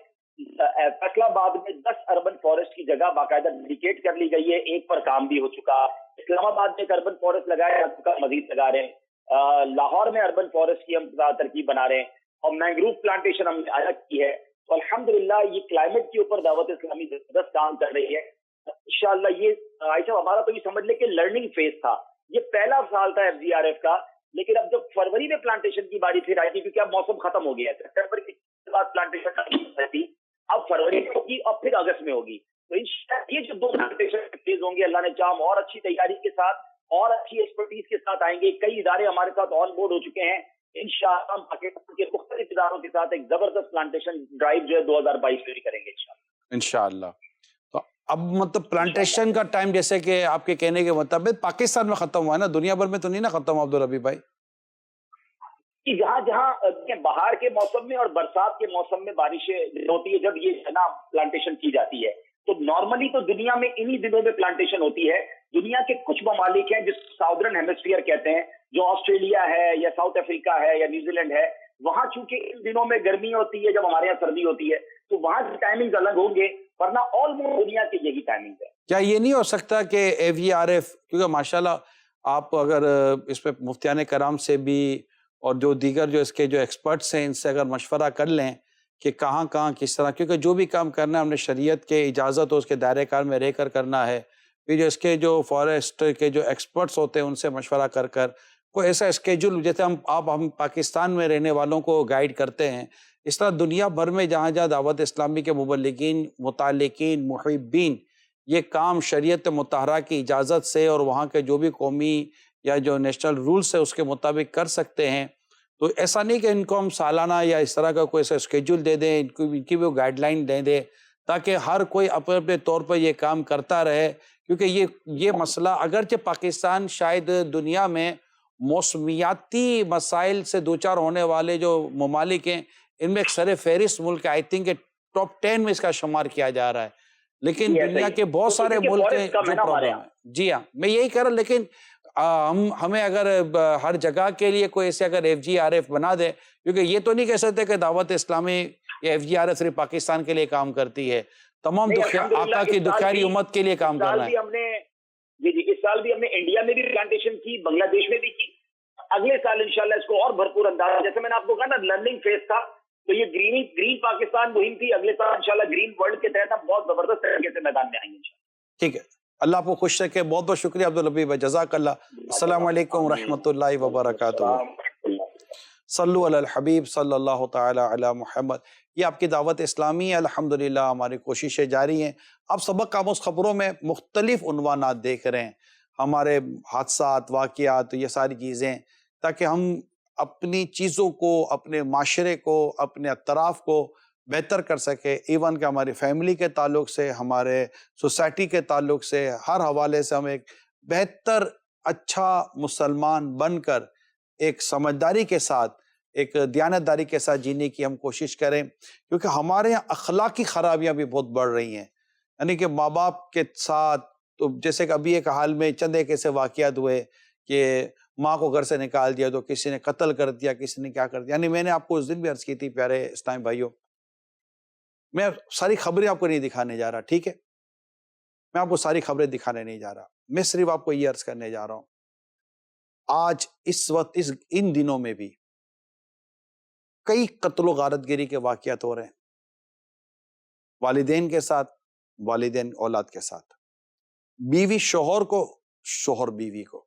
فیصلہ آباد میں 10 اربن فارسٹ کی جگہ باقاعدہ ڈیڈیکیٹ کر لی گئی ہے, ایک پر کام بھی ہو چکا. اسلام آباد میں ایک اربن فارسٹ لگایا جا چکا, مزید لگا رہے ہیں. لاہور میں اربن فارسٹ کی ہم ترکیب بنا رہے ہیں, اور مینگروو پلانٹیشن ہم نے الگ کی ہے. تو الحمدللہ یہ کلائمیٹ کے اوپر دعوت اسلامی زبردست کام کر رہی ہے. انشاءاللہ یہ عائشہ ہمارا تو یہ سمجھ لے کہ لرننگ فیز تھا, یہ پہلا سال تھا FGRF کا, لیکن اب جب فروری میں پلانٹیشن کی باری پھر آئی تھی, کیونکہ اب موسم ختم ہو گیا ہے, سپٹمبر کے بعد پلانٹیشن تھی, اب فروری میں ہوگی اور پھر اگست میں ہوگی. تو انشاءاللہ یہ جو 2 پلانٹیشن فیز ہوں گے, اللہ نے چاہا اور اچھی تیاری کے ساتھ اور اچھی ایکسپرٹیز کے ساتھ آئیں گے. کئی ادارے ہمارے ساتھ آن بورڈ ہو چکے ہیں. انشاءاللہ ہم پاکستان کے مختلف اداروں کے ساتھ ایک زبردست پلانٹیشن ڈرائیو جو ہے 2022 میں بھی کریں گے انشاءاللہ. تو اب مطلب پلانٹیشن کا ٹائم جیسے کہ آپ کے کہنے کے مطابق پاکستان میں ختم ہوا ہے نا, دنیا بھر میں تو نہیں نا ختم ہوا عبدالربیع بھائی؟ جہاں جہاں باہر کے موسم میں اور برسات کے موسم میں بارشیں ہوتی ہے, جب یہ ہے نا پلانٹیشن کی جاتی ہے, تو نارملی تو دنیا میں انہی دنوں میں پلانٹیشن ہوتی ہے. دنیا کے کچھ ممالک ہیں جس ساؤدرن ہیمسفیئر کہتے ہیں, جو آسٹریلیا ہے یا ساؤتھ افریقہ ہے یا نیوزی لینڈ ہے, وہاں چونکہ ان دنوں میں گرمی ہوتی ہے جب ہمارے یہاں سردی ہوتی ہے, تو وہاں کی ٹائمنگ الگ ہوں گے, ورنہ آلموسٹ دنیا کی یہی ٹائمنگ ہے. کیا یہ نہیں ہو سکتا کہ FGRF, کیونکہ ماشاءاللہ آپ اگر اس پہ مفتیان کرام سے بھی اور جو دیگر جو اس کے جو ایکسپرٹس ہیں ان سے اگر مشورہ کر لیں کہ کہاں کہاں کس طرح, کیونکہ جو بھی کام کرنا ہے ہم نے شریعت کے اجازت ہو اس کے دائرۂ کار میں رہ کر کرنا ہے. پھر جو اس کے جو فارسٹ کے جو ایکسپرٹس ہوتے ہیں ان سے مشورہ کر کر کوئی ایسا اسکیجول, جیسے ہم پاکستان میں رہنے والوں کو گائیڈ کرتے ہیں, اس طرح دنیا بھر میں جہاں جہاں دعوت اسلامی کے مبلغین, متعلقین, محبین یہ کام شریعت مطہرہ کی اجازت سے اور وہاں کے جو بھی قومی یا جو نیشنل رولز ہے اس کے مطابق کر سکتے ہیں. تو ایسا نہیں کہ ان کو ہم سالانہ یا اس طرح کا کوئی ایسا اسکیجول دے دیں, ان کی بھی گائیڈ لائن دے دیں, تاکہ ہر کوئی اپنے اپنے طور پر یہ کام کرتا رہے. کیونکہ یہ مسئلہ اگرچہ پاکستان شاید دنیا میں موسمیاتی مسائل سے دوچار ہونے والے جو ممالک ہیں ان میں ایک سر فہرست ملک ہے, آئی تھنک ٹاپ 10 میں اس کا شمار کیا جا رہا ہے, لیکن دنیا کے بہت سارے ملک ہیں جو پرابلم ہے. جی ہاں, میں یہی کہہ رہا ہوں, لیکن ہمیں اگر ہر جگہ کے لیے کوئی ایسے اگر FGRF بنا دے, کیونکہ یہ تو نہیں کہہ سکتے کہ دعوت اسلامی یا FGRF صرف پاکستان کے لیے کام کرتی ہے, تمام آقا کی دکھیاری امت کے لیے کام کر رہا ہے. جی اس سال بھی ہم نے انڈیا میں بھی پلانٹیشن کی, بنگلہ دیش میں بھی کی. اگلے سال انشاءاللہ اس کو اور بھرپور انداز, جیسے میں نے آپ کو کہا نا لرننگ فیز تھا, تو یہ گرین پاکستان مہم تھی. اگلے سال انشاءاللہ گرین ورلڈ کے تحت ہم بہت زبردست طریقے سے میدان میں آئیں گے انشاءاللہ. ٹھیک ہے, اللہ آپ کو خوش رکھے. بہت بہت شکریہ عبدالربیع بھائی, جزاک اللہ. السلام علیکم ورحمۃ اللہ وبرکاتہ. صلو علی الحبیب صلی اللہ تعالی علی محمد. یہ آپ کی دعوت اسلامی ہے, الحمدللہ ہماری کوششیں جاری ہیں. آپ سبق آموز خبروں میں مختلف عنوانات دیکھ رہے ہیں, ہمارے حادثات, واقعات, یہ ساری چیزیں, تاکہ ہم اپنی چیزوں کو, اپنے معاشرے کو, اپنے اطراف کو بہتر کر سکے. ایون کہ ہماری فیملی کے تعلق سے, ہمارے سوسائٹی کے تعلق سے, ہر حوالے سے ہم ایک بہتر اچھا مسلمان بن کر ایک سمجھداری کے ساتھ، ایک دیانتداری کے ساتھ جینے کی ہم کوشش کریں، کیونکہ ہمارے یہاں اخلاقی خرابیاں بھی بہت بڑھ رہی ہیں. یعنی کہ ماں باپ کے ساتھ، تو جیسے کہ ابھی ایک حال میں چند ایک ایسے واقعات ہوئے کہ ماں کو گھر سے نکال دیا تو کسی نے قتل کر دیا، کسی نے کیا کر دیا. یعنی میں نے آپ کو اس دن بھی عرض کی تھی پیارے اسلام بھائیوں، میں ساری خبریں آپ کو نہیں دکھانے جا رہا، ٹھیک ہے، میں آپ کو ساری خبریں دکھانے نہیں جا رہا، میں صرف آپ کو یہ عرض کرنے جا رہا ہوں، آج اس وقت ان دنوں میں بھی کئی قتل و غارت گری کے واقعات ہو رہے ہیں، والدین کے ساتھ، والدین اولاد کے ساتھ، بیوی شوہر کو، شوہر بیوی کو،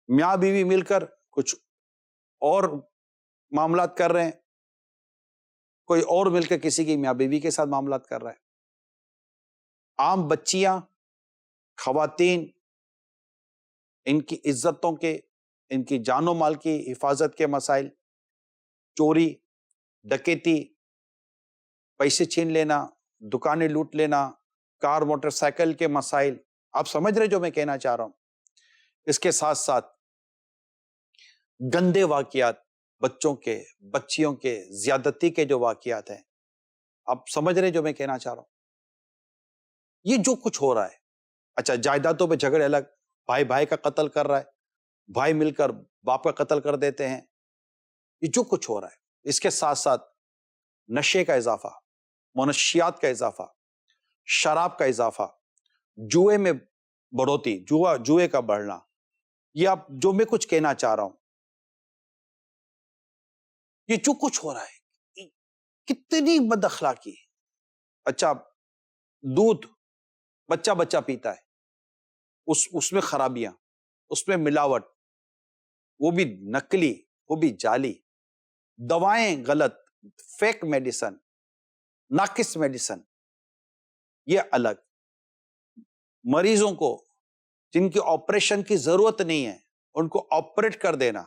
میاں بیوی مل کر کچھ اور معاملات کر رہے ہیں، کوئی اور مل کے کسی کی میاں بیوی کے ساتھ معاملات کر رہا ہے. عام بچیاں، خواتین، ان کی عزتوں کے، ان کی جان و مال کی حفاظت کے مسائل، چوری، ڈکیتی، پیسے چھین لینا، دکانیں لوٹ لینا، کار موٹر سائیکل کے مسائل، آپ سمجھ رہے جو میں کہنا چاہ رہا ہوں. اس کے ساتھ ساتھ گندے واقعات، بچوں کے، بچیوں کے زیادتی کے جو واقعات ہیں، آپ سمجھ رہے جو میں کہنا چاہ رہا ہوں. یہ جو کچھ ہو رہا ہے، اچھا جائیدادوں پہ جھگڑے الگ، بھائی بھائی کا قتل کر رہا ہے، بھائی مل کر باپ کا قتل کر دیتے ہیں، یہ جو کچھ ہو رہا ہے. اس کے ساتھ ساتھ نشے کا اضافہ، منشیات کا اضافہ، شراب کا اضافہ، جوئے میں بڑھوتی، جوئے کا بڑھنا، یہ آپ جو میں کچھ کہنا چاہ رہا ہوں، یہ جو کچھ ہو رہا ہے کتنی بد اخلاقی. اچھا دودھ بچہ پیتا ہے، اس میں خرابیاں، اس میں ملاوٹ، وہ بھی نقلی، وہ بھی جعلی، دوائیں غلط، فیک میڈیسن، ناقص میڈیسن، یہ الگ. مریضوں کو جن کی آپریشن کی ضرورت نہیں ہے ان کو آپریٹ کر دینا،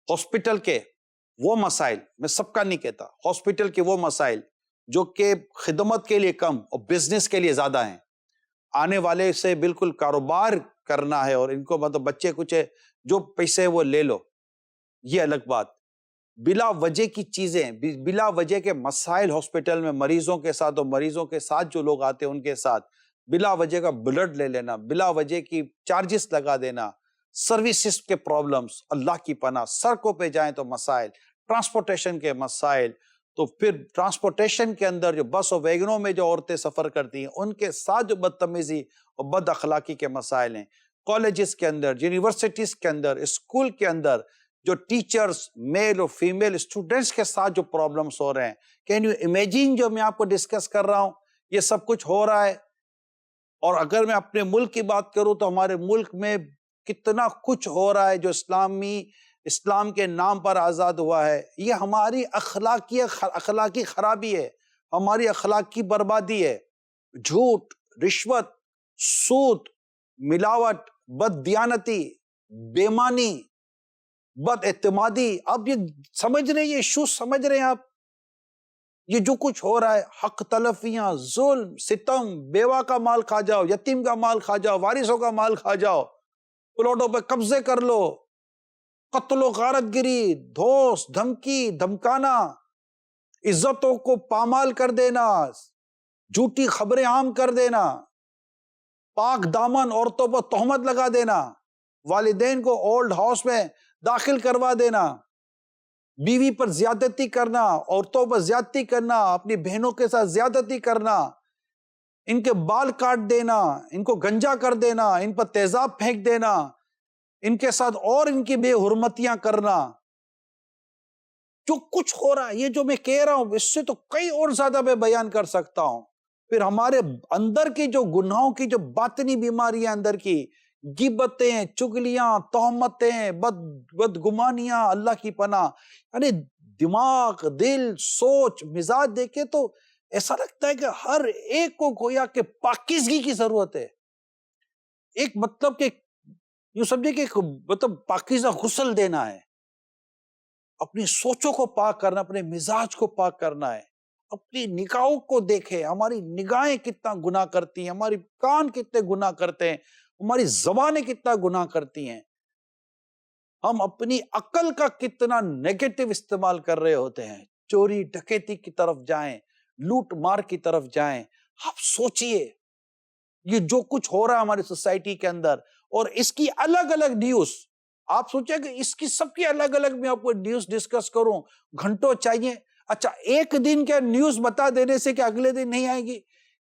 ہاسپٹل کے وہ مسائل، میں سب کا نہیں کہتا، ہاسپٹل کے وہ مسائل جو کہ خدمت کے لیے کم اور بزنس کے لیے زیادہ ہیں، آنے والے سے بالکل کاروبار کرنا ہے اور ان کو مطلب بچے کچھ جو پیسے وہ لے لو، یہ الگ بات. بلا وجہ کی چیزیں، بلا وجہ کے مسائل ہاسپٹل میں مریضوں کے ساتھ اور مریضوں کے ساتھ جو لوگ آتے ہیں ان کے ساتھ بلا وجہ کا بلڈ لے لینا، بلا وجہ کی چارجز لگا دینا، سروسز کے پرابلمز، اللہ کی پناہ. سڑکوں پہ جائیں تو مسائل، ٹرانسپورٹیشن کے مسائل، تو پھر ٹرانسپورٹیشن کے اندر جو بس اور ویگنوں میں جو عورتیں سفر کرتی ہیں ان کے ساتھ جو بدتمیزی اور بد اخلاقی کے مسائل ہیں، کالجز کے اندر، یونیورسٹیز کے اندر، اسکول کے اندر جو ٹیچرز میل اور فیمیل اسٹوڈنٹس کے ساتھ جو پرابلمز ہو رہے ہیں، کین یو امیجن جو میں آپ کو ڈسکس کر رہا ہوں، یہ سب کچھ ہو رہا ہے. اور اگر میں اپنے ملک کی بات کروں تو ہمارے ملک میں کتنا کچھ ہو رہا ہے جو اسلام کے نام پر آزاد ہوا ہے. یہ ہماری اخلاقی خرابی ہے، ہماری اخلاقی بربادی ہے. جھوٹ، رشوت، سود، ملاوٹ، بد دیانتی، بےمانی، بد اعتمادی، آپ یہ سمجھ رہے ہیں، یہ ایشو سمجھ رہے ہیں آپ؟ یہ جو کچھ ہو رہا ہے، حق تلفیاں، ظلم، ستم، بیوہ کا مال کھا جاؤ، یتیم کا مال کھا جاؤ، وارثوں کا مال کھا جاؤ، پلاٹوں پہ قبضے کر لو، قتل و غارت گری، دھوس، دھمکی، دھمکانا، عزتوں کو پامال کر دینا، جھوٹی خبریں عام کر دینا، پاک دامن عورتوں پر تہمت لگا دینا، والدین کو اولڈ ہاؤس میں داخل کروا دینا، بیوی پر زیادتی کرنا، عورتوں پر زیادتی کرنا، اپنی بہنوں کے ساتھ زیادتی کرنا، ان کے بال کاٹ دینا، ان کو گنجا کر دینا، ان پر تیزاب پھینک دینا، ان کے ساتھ اور ان کی بے حرمتیاں کرنا، جو کچھ ہو رہا ہے، یہ جو میں کہہ رہا ہوں اس سے تو کئی اور زیادہ میں بیان کر سکتا ہوں. پھر ہمارے اندر کی جو گناہوں کی جو باطنی بیماریاں اندر کی، غیبتیں، چگلیاں، تہمتیں، بدگمانیاں، اللہ کی پناہ، یعنی دماغ، دل، سوچ، مزاج دیکھے تو ایسا لگتا ہے کہ ہر ایک کو گویا کہ پاکیزگی کی ضرورت ہے. ایک مطلب کہ یوں سمجھے کہ مطلب پاکیزہ غسل دینا ہے، اپنی سوچوں کو پاک کرنا، اپنے مزاج کو پاک کرنا ہے، اپنی نگاہوں کو دیکھیں، ہماری نگاہیں کتنا گناہ کرتی ہیں، ہماری کان کتنے گناہ کرتے ہیں، ہماری زبانیں کتنا گناہ کرتی ہیں، ہم اپنی عقل کا کتنا نیگیٹو استعمال کر رہے ہوتے ہیں، چوری ڈکیتی کی طرف جائیں، لوٹ مار کی طرف جائیں. آپ سوچئے یہ جو کچھ ہو رہا ہے ہماری سوسائٹی کے اندر، اور اس کی الگ الگ نیوز، آپ سوچیں کہ اس کی سب کی الگ الگ میں آپ کو نیوز ڈسکس کروں، گھنٹوں چاہیے. اچھا، ایک دن کے نیوز بتا دینے سے کہ اگلے دن نہیں آئے گی؟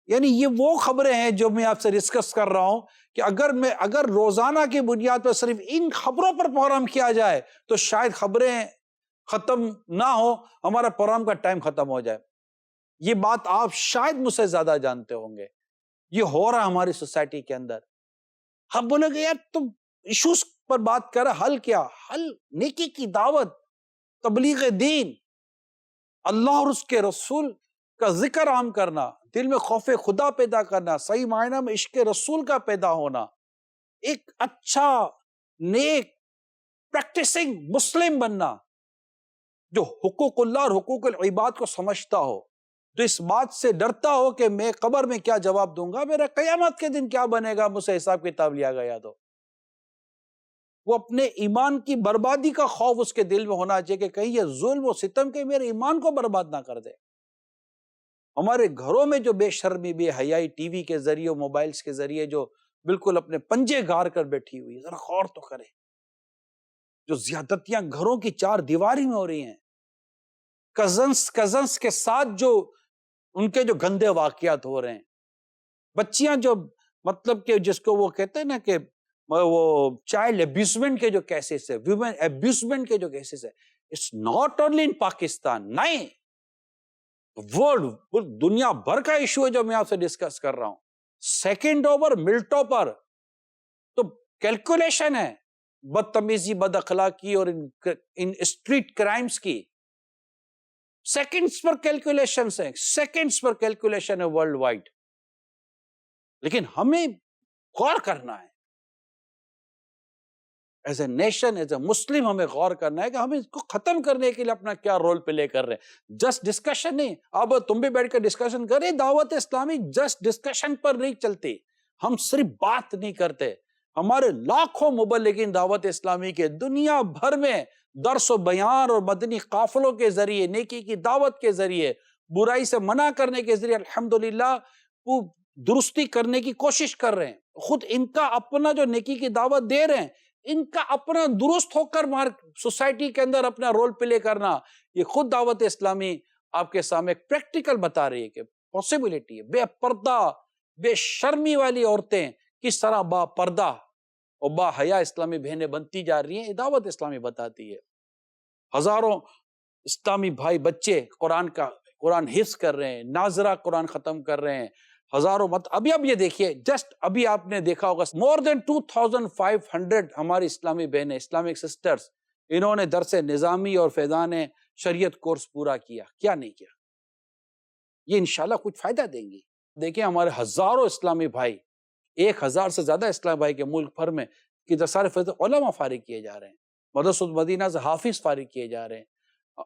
یعنی یہ وہ خبریں ہیں جو میں آپ سے ڈسکس کر رہا ہوں کہ اگر روزانہ کی بنیاد پر صرف ان خبروں پر پروگرام کیا جائے تو شاید خبریں ختم نہ ہو، ہمارا پروگرام کا ٹائم ختم ہو جائے. یہ بات آپ شاید مجھ سے زیادہ جانتے ہوں گے. یہ ہو رہا ہماری سوسائٹی کے اندر. ہم بولے گے یار تم ایشوز پر بات کر رہا، حل کیا؟ حل نیکی کی دعوت، تبلیغ دین، اللہ اور اس کے رسول کا ذکر عام کرنا، دل میں خوف خدا پیدا کرنا، صحیح معنی میں عشق رسول کا پیدا ہونا، ایک اچھا نیک پریکٹسنگ مسلم بننا جو حقوق اللہ اور حقوق العباد کو سمجھتا ہو، جو اس بات سے ڈرتا ہو کہ میں قبر میں کیا جواب دوں گا، میرا قیامت کے دن کیا بنے گا، مجھ سے حساب کتاب لیا گیا. تو وہ اپنے ایمان کی بربادی کا خوف اس کے دل میں ہونا چاہیے کہ کہیں یہ ظلم و ستم کے میرے ایمان کو برباد نہ کر دے. ہمارے گھروں میں جو بے شرمی بے حیائی ٹی وی کے ذریعے، موبائلز کے ذریعے جو بالکل اپنے پنجے گار کر بیٹھی ہوئی، ذرا غور تو کرے. جو زیادتیاں گھروں کی چار دیواری میں ہو رہی ہیں، کزنس کے ساتھ جو ان کے جو گندے واقعات ہو رہے ہیں، بچیاں جو مطلب کہ جس کو وہ کہتے ہیں نا کہ وہ چائلڈ ابیوزمنٹ کے جو کیسز ہے، ویمن ابیوزمنٹ کے جو کیسز ہے، it's not only in Pakistan, نہیں، ورلڈ، دنیا بھر کا ایشو ہے جو میں آپ سے ڈسکس کر رہا ہوں. سیکنڈ اوور ملٹوں پر تو کیلکولیشن ہے بدتمیزی، بد اخلاقی اور ان اسٹریٹ کرائمز کی سیکنڈز پر کیلکولیشنز ہیں، سیکنڈز پر کیلکولیشن ہے ورلڈ وائڈ. لیکن ہمیں غور کرنا ہے as a nation, as a Muslim, ہمیں غور کرنا ہے کہ ہمیں اس کو ختم کرنے کے لیے اپنا کیا رول پلے کر رہے ہیں. جسٹ ڈسکشن نہیں، اب تم بھی بیٹھ کر ڈسکشن کریں. دعوت اسلامی جسٹ ڈسکشن پر نہیں چلتی، ہم صرف بات نہیں کرتے. ہمارے لاکھوں مبلغین دعوت اسلامی کے دنیا بھر میں درس و بیان اور مدنی قافلوں کے ذریعے، نیکی کی دعوت کے ذریعے، برائی سے منع کرنے کے ذریعے الحمدللہ وہ درستی کرنے کی کوشش کر رہے ہیں. خود ان کا اپنا جو نیکی کی دعوت دے رہے ہیں، ان کا اپنا درست ہو کر سوسائٹی کے اندر اپنا رول پلے کرنا، یہ خود دعوت اسلامی آپ کے سامنے ایک پریکٹیکل بتا رہی ہے کہ پاسبلٹی ہے. بے پردہ بے شرمی والی عورتیں کس طرح با پردہ اور با حیا اسلامی بہنیں بنتی جا رہی ہیں، یہ دعوت اسلامی بتاتی ہے. ہزاروں اسلامی بھائی بچے قرآن حفظ کر رہے ہیں، ناظرہ قرآن ختم کر رہے ہیں، ہزاروں اب یہ دیکھیے، جسٹ ابھی آپ نے دیکھا ہوگا مور دین 2500 ہماری اسلامی بہنیں، اسلامک سسٹرز، انہوں نے درس نظامی اور فیضان شریعت کورس پورا کیا. کیا نہیں کیا؟ یہ انشاءاللہ کچھ فائدہ دیں گی. دیکھیں ہمارے ہزاروں اسلامی بھائی، 1000 سے زیادہ اسلامی بھائی کے ملک بھر میں کی سارے علماء فارغ کیے جا رہے ہیں، مدرسۃ المدینہ سے حافظ فارغ کیے جا رہے ہیں.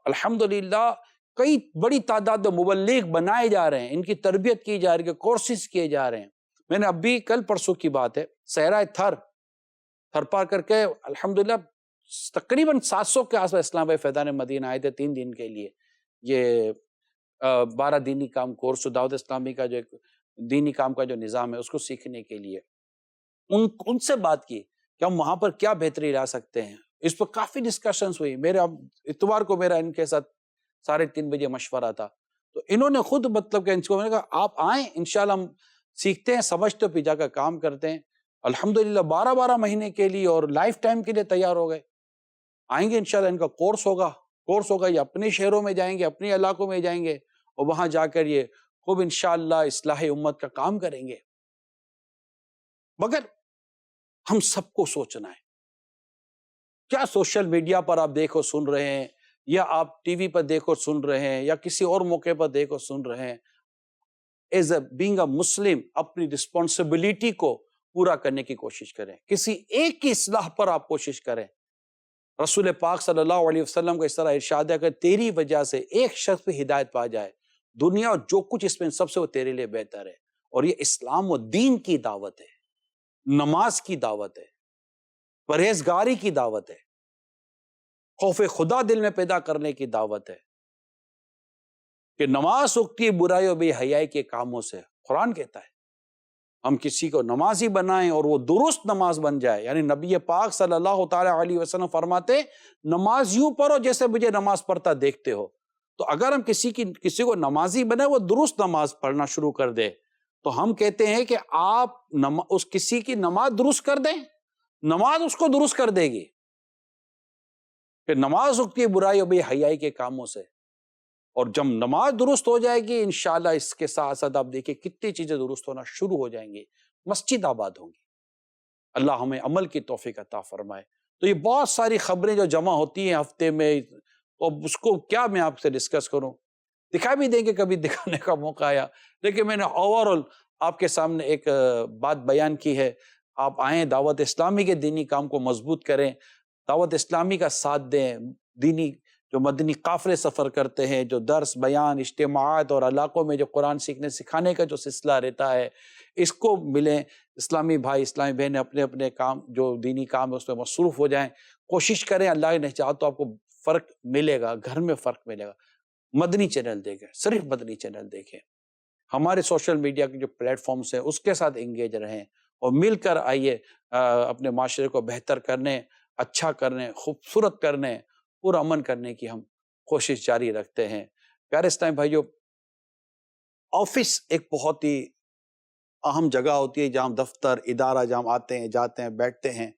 الحمدللہ کئی بڑی تعداد میں مبلغ بنائے جا رہے ہیں، ان کی تربیت کی جا رہی ہے، کورسز کیے جا رہے ہیں. میں نے ابھی کل پرسوں کی بات ہے، صحرا تھر پار کر کے الحمدللہ تقریباً 700 کے آس پاس اسلام بھائی فیضان مدینہ آئے تھے 3 دن کے لیے. یہ 12 دینی کام کورس، دعوت اسلامی کا جو ایک دینی کام کا جو نظام ہے اس کو سیکھنے کے لیے ان سے بات کی کہ ہم وہاں پر کیا بہتری لا سکتے ہیں. اس پر کافی ڈسکشنز ہوئی. اتوار کو میرا ان کے ساتھ 3:30 بجے مشورہ تھا، تو انہوں نے خود مطلب کہ ان کو میں نے کہا آپ آئیں، انشاءاللہ ہم سیکھتے ہیں، سمجھتے پھر جا کر کام کرتے ہیں. الحمدللہ 12 مہینے کے لیے اور لائف ٹائم کے لیے تیار ہو گئے. آئیں گے انشاءاللہ، ان کا کورس ہوگا، یہ اپنے شہروں میں جائیں گے، اپنے علاقوں میں جائیں گے اور وہاں جا کر یہ خوب انشاءاللہ اصلاح امت کا کام کریں گے. مگر ہم سب کو سوچنا ہے، کیا سوشل میڈیا پر آپ دیکھو سن رہے ہیں، یا آپ ٹی وی پر دیکھو سن رہے ہیں، یا کسی اور موقع پر دیکھو سن رہے ہیں، ایز اے بینگ اے مسلم اپنی رسپانسبلٹی کو پورا کرنے کی کوشش کریں. کسی ایک کی اصلاح پر آپ کوشش کریں. رسول پاک صلی اللہ علیہ وسلم کا اس طرح ارشاد ہے کہ تیری وجہ سے ایک شخص پہ ہدایت پا جائے، دنیا اور جو کچھ اس میں سب سے وہ تیرے لیے بہتر ہے. اور یہ اسلام و دین کی دعوت ہے, نماز کی دعوت ہے, پرہیزگاری کی دعوت ہے, خوف خدا دل میں پیدا کرنے کی دعوت ہے کہ نماز رکتی ہے برائی و بے حیائی کے کاموں سے. قرآن کہتا ہے ہم کسی کو نمازی بنائیں اور وہ درست نماز بن جائے. یعنی نبی پاک صلی اللہ تعالی علیہ وسلم فرماتے نماز یوں پڑھو جیسے مجھے نماز پڑھتا دیکھتے ہو. تو اگر ہم کسی کو نمازی بنائیں وہ درست نماز پڑھنا شروع کر دے, تو ہم کہتے ہیں کہ آپ اس کسی کی نماز درست کر دیں, نماز اس کو درست کر دے گی. کہ نماز رکتی ہے برائی و بے حیائی کے کاموں سے, اور جب نماز درست ہو جائے گی انشاءاللہ اس کے ساتھ ساتھ آپ دیکھیں کتنی چیزیں درست ہونا شروع ہو جائیں گی, مسجد آباد ہوں گی. اللہ ہمیں عمل کی توفیق عطا فرمائے. تو یہ بہت ساری خبریں جو جمع ہوتی ہیں ہفتے میں, اور اس کو کیا میں آپ سے ڈسکس کروں, دکھا بھی دیں گے کبھی دکھانے کا موقع آیا, لیکن میں نے اوورآل آپ کے سامنے ایک بات بیان کی ہے. آپ آئیں, دعوت اسلامی کے دینی کام کو مضبوط کریں, دعوت اسلامی کا ساتھ دیں. دینی جو مدنی قافلے سفر کرتے ہیں, جو درس بیان اجتماعات اور علاقوں میں جو قرآن سیکھنے سکھانے کا جو سلسلہ رہتا ہے, اس کو ملیں. اسلامی بھائی اسلامی بہنیں اپنے اپنے کام جو دینی کام ہے اس میں مصروف ہو جائیں. کوشش کریں, اللہ نے چاہا تو آپ کو فرق ملے گا, گھر میں فرق ملے گا. مدنی چینل دیکھیں, صرف مدنی چینل دیکھیں. ہمارے سوشل میڈیا کے جو پلیٹ فارمز ہیں اس کے ساتھ انگیج رہیں, اور مل کر آئیے اپنے معاشرے کو بہتر کرنے, اچھا کرنے, خوبصورت کرنے, پرامن کرنے کی ہم کوشش جاری رکھتے ہیں. پیارے اسلامی بھائیو, آفس ایک بہت ہی اہم جگہ ہوتی ہے جہاں دفتر ادارہ جہاں آتے ہیں جاتے ہیں بیٹھتے ہیں.